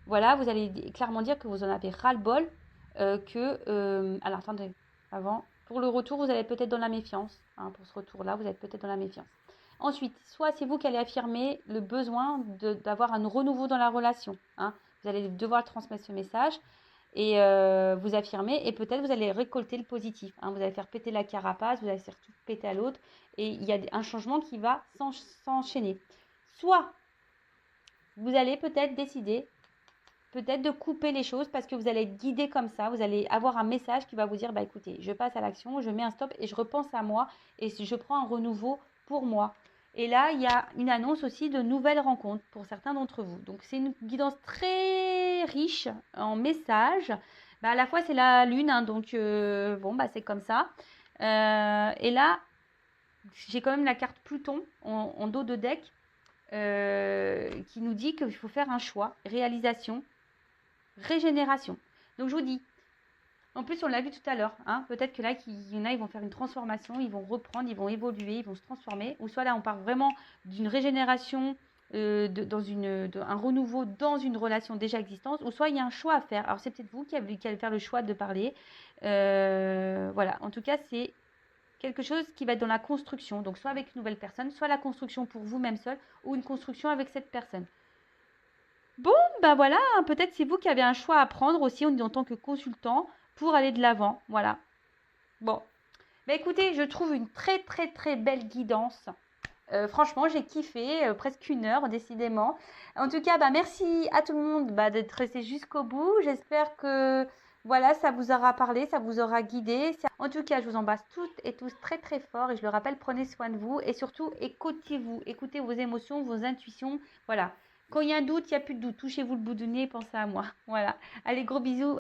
Voilà, vous allez clairement dire que vous en avez ras-le-bol, alors, attendez, avant, pour le retour, vous allez peut-être dans la méfiance. Hein, pour ce retour-là, vous êtes peut-être dans la méfiance. Ensuite, soit c'est vous qui allez affirmer le besoin d'avoir un renouveau dans la relation. Hein. Vous allez devoir transmettre ce message et vous affirmer. Et peut-être vous allez récolter le positif. Hein. Vous allez faire péter la carapace, vous allez faire tout péter à l'autre. Et il y a un changement qui va s'enchaîner. Soit vous allez peut-être décider peut-être de couper les choses parce que vous allez être guidé comme ça. Vous allez avoir un message qui va vous dire, bah écoutez, je passe à l'action, je mets un stop et je repense à moi et je prends un renouveau pour moi. Et là, il y a une annonce aussi de nouvelles rencontres pour certains d'entre vous. Donc, c'est une guidance très riche en messages. Bah, à la fois, c'est la lune, hein, donc bon, bah, c'est comme ça. Et là, j'ai quand même la carte Pluton en dos de deck qui nous dit qu'il faut faire un choix, réalisation, régénération. Donc, je vous dis, en plus, on l'a vu tout à l'heure, hein, peut-être que là, il y en a, ils vont faire une transformation, ils vont reprendre, ils vont évoluer, ils vont se transformer. Ou soit là, on parle vraiment d'une régénération, un renouveau dans une relation déjà existante. Ou soit il y a un choix à faire. Alors, c'est peut-être vous qui allez faire le choix de parler. Voilà, en tout cas, c'est quelque chose qui va être dans la construction. Donc, soit avec une nouvelle personne, soit la construction pour vous-même seul, ou une construction avec cette personne. Bon, bah voilà, hein, peut-être c'est vous qui avez un choix à prendre aussi en tant que consultant pour aller de l'avant. Voilà. Bon. Bah écoutez, je trouve une très très très belle guidance. Franchement, j'ai kiffé, presque 1 heure décidément. En tout cas, bah merci à tout le monde d'être resté jusqu'au bout. J'espère que voilà, ça vous aura parlé, ça vous aura guidé. En tout cas, je vous embrasse toutes et tous très très fort et je le rappelle, prenez soin de vous et surtout écoutez-vous, écoutez vos émotions, vos intuitions. Voilà. Quand il y a un doute, il n'y a plus de doute. Touchez-vous le bout du nez, pensez à moi. Voilà. Allez, gros bisous.